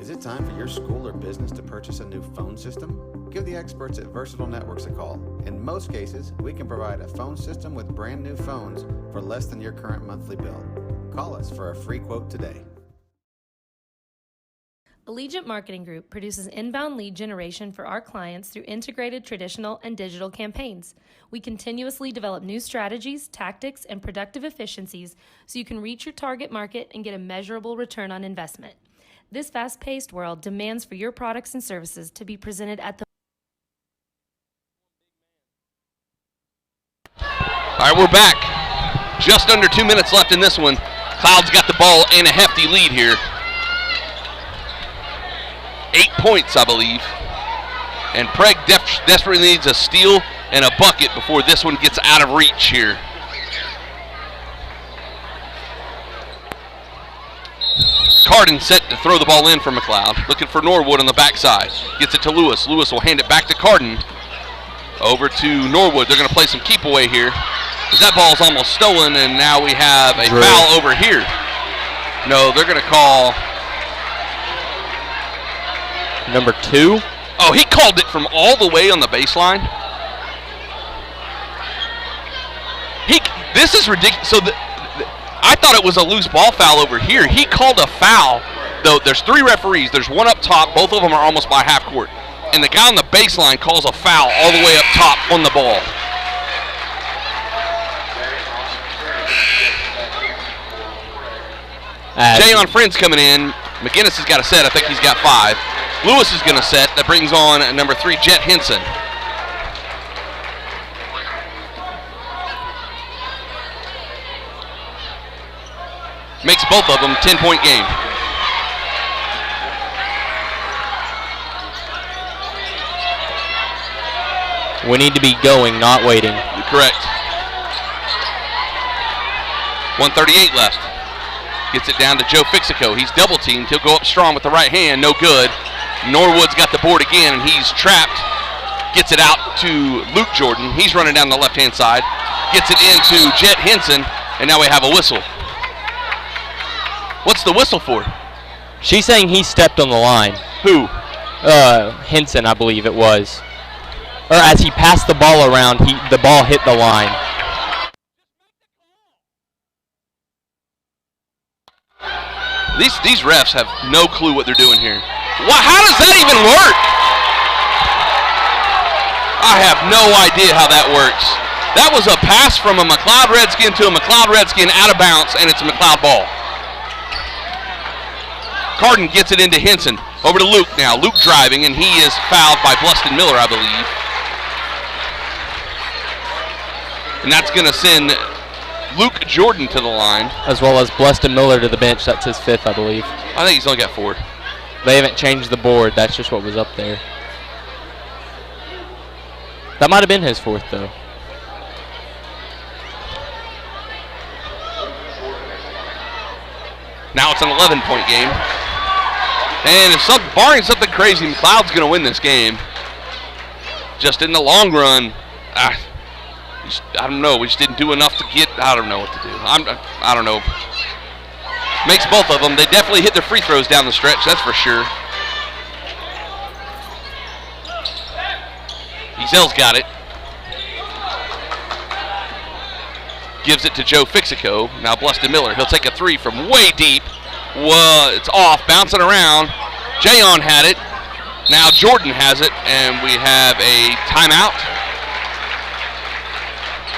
Is Is it time for your school or business to purchase a new phone system? Give the experts at Versatile Networks a call. In most cases, we can provide a phone system with brand new phones for less than your current monthly bill. Call us for a free quote today. Allegiant Marketing Group produces inbound lead generation for our clients through integrated traditional and digital campaigns. We continuously develop new strategies, tactics, and productive efficiencies so you can reach your target market and get a measurable return on investment. This fast-paced world demands for your products and services to be presented at the... All right, we're back. Just under 2 minutes left in this one. Cloud's got the ball and a hefty lead here. 8 points, I believe. And Prague desperately needs a steal and a bucket before this one gets out of reach here. Carden set to throw the ball in for McLoud. Looking for Norwood on the backside. Gets it to Lewis. Lewis will hand it back to Carden. Over to Norwood. They're going to play some keep away here. That ball's almost stolen, and now we have a foul over here. No, they're going to call... Number 2. Oh, he called it from all the way on the baseline. This is ridiculous. So I thought it was a loose ball foul over here. He called a foul. Though there's 3 referees. There's one up top. Both of them are almost by half court. And the guy on the baseline calls a foul all the way up top on the ball. Jay on Friends coming in. McGinnis has got a set. I think he's got 5. Lewis is going to set. That brings on number 3, Jet Henson. Makes both of them 10-point game. We need to be going, not waiting. You're correct. 1:38 left. Gets it down to Joe Fixico. He's double teamed. He'll go up strong with the right hand. No good. Norwood's got the board again, and he's trapped. Gets it out to Luke Jordan. He's running down the left-hand side. Gets it into Jet Henson, and now we have a whistle. What's the whistle for? She's saying he stepped on the line. Who? Henson, I believe it was. Or as he passed the ball around, the ball hit the line. These refs have no clue what they're doing here. How does that even work? I have no idea how that works. That was a pass from a McLoud Redskin to a McLoud Redskin out of bounds, and it's a McLoud ball. Carden gets it into Henson. Over to Luke now. Luke driving, and he is fouled by Bluston Miller, I believe. And that's going to send Luke Jordan to the line. As well as Bluston Miller to the bench. That's his 5th, I believe. I think he's only got 4. They haven't changed the board. That's just what was up there. That might have been his 4th, though. Now it's an 11-point game. And if barring something crazy, McLeod's going to win this game. Just in the long run, I don't know. We just didn't do enough to get. I don't know what to do. I don't know. Makes both of them. They definitely hit their free throws down the stretch. That's for sure. Ezel's got it. Gives it to Joe Fixico. Now Bluston Miller. He'll take a 3 from way deep. Well, it's off, bouncing around. Jayon had it. Now Jordan has it, and we have a timeout.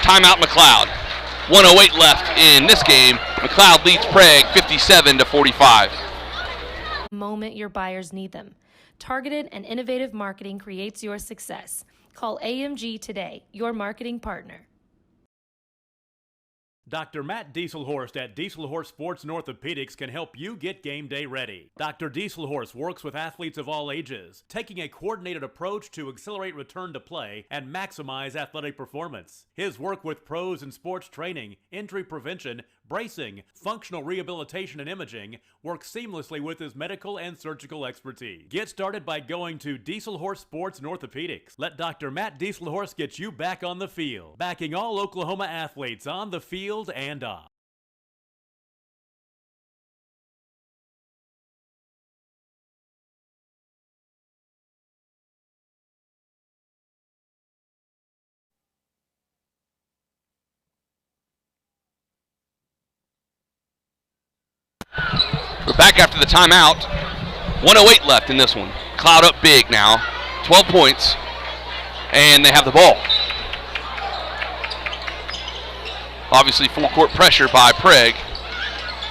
Timeout McLoud. 1:08 left in this game. McLoud leads Prague 57-45. The moment your buyers need them. Targeted and innovative marketing creates your success. Call AMG today, your marketing partner. Dr. Matt Dieselhorst at Dieselhorst Sports and Orthopedics can help you get game day ready. Dr. Dieselhorst works with athletes of all ages, taking a coordinated approach to accelerate return to play and maximize athletic performance. His work with pros in sports training, injury prevention, bracing, functional rehabilitation, and imaging works seamlessly with his medical and surgical expertise. Get started by going to Dieselhorst Sports and Orthopedics. Let Dr. Matt Dieselhorst get you back on the field, backing all Oklahoma athletes on the field and off. back after the timeout. 1:08 left in this one. McLoud up big now, 12 points, and they have the ball. Obviously full court pressure by Prague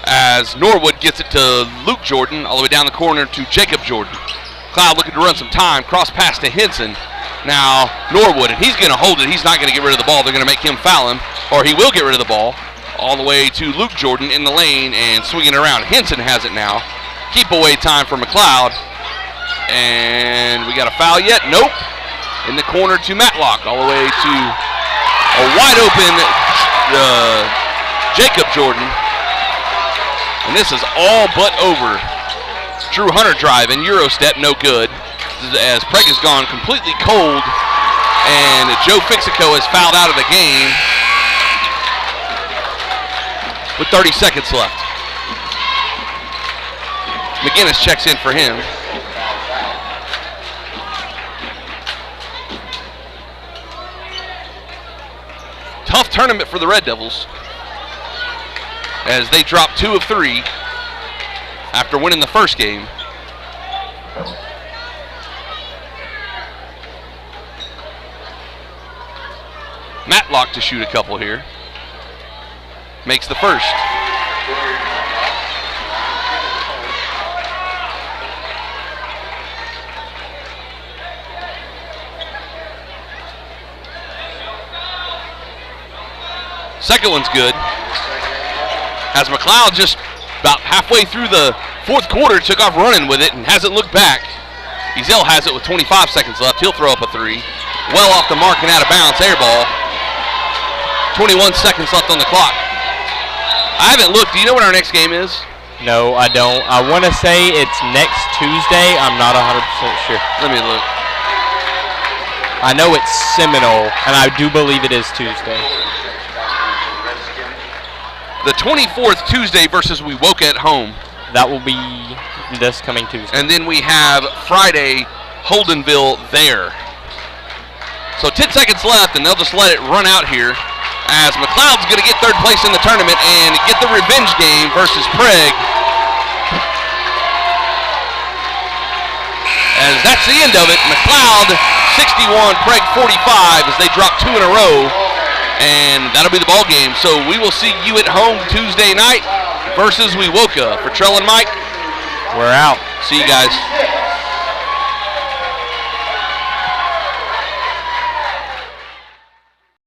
as Norwood gets it to Luke Jordan, all the way down the corner to Jacob Jordan. McLoud looking to run some time, cross pass to Henson. Now Norwood, and he's going to hold it. He's not going to get rid of the ball. They're going to make him foul him, or he will get rid of the ball. All the way to Luke Jordan in the lane and swinging it around. Henson has it now. Keep away time for McLoud. And we got a foul yet? Nope. In the corner to Matlock, all the way to a wide open Jacob Jordan. And this is all but over. Drew Hunter drive and Euro step, no good. As Prague has gone completely cold, and Joe Fixico is fouled out of the game with 30 seconds left. McGinnis checks in for him. Tough tournament for the Red Devils as they drop 2 of 3 after winning the first game. Matlock to shoot a couple here. Makes the first. Second one's good. As McLoud just about halfway through the fourth quarter took off running with it and hasn't looked back. Ezel has it with 25 seconds left. He'll throw up a 3. Well off the mark and out of bounds. Air ball. 21 seconds left on the clock. I haven't looked. Do you know what our next game is? No, I don't. I want to say it's next Tuesday. I'm not 100% sure. Let me look. I know it's Seminole, and I do believe it is Tuesday. The 24th Tuesday versus Wewoka at home. That will be this coming Tuesday. And then we have Friday, Holdenville there. So 10 seconds left, and they'll just let it run out here as McLoud's going to get third place in the tournament and get the revenge game versus Prague. As that's the end of it. McLoud 61, Prague 45 as they drop 2 in a row. And that'll be the ball game. So we will see you at home Tuesday night versus Wewoka. For Trell and Mike, we're out. See you guys.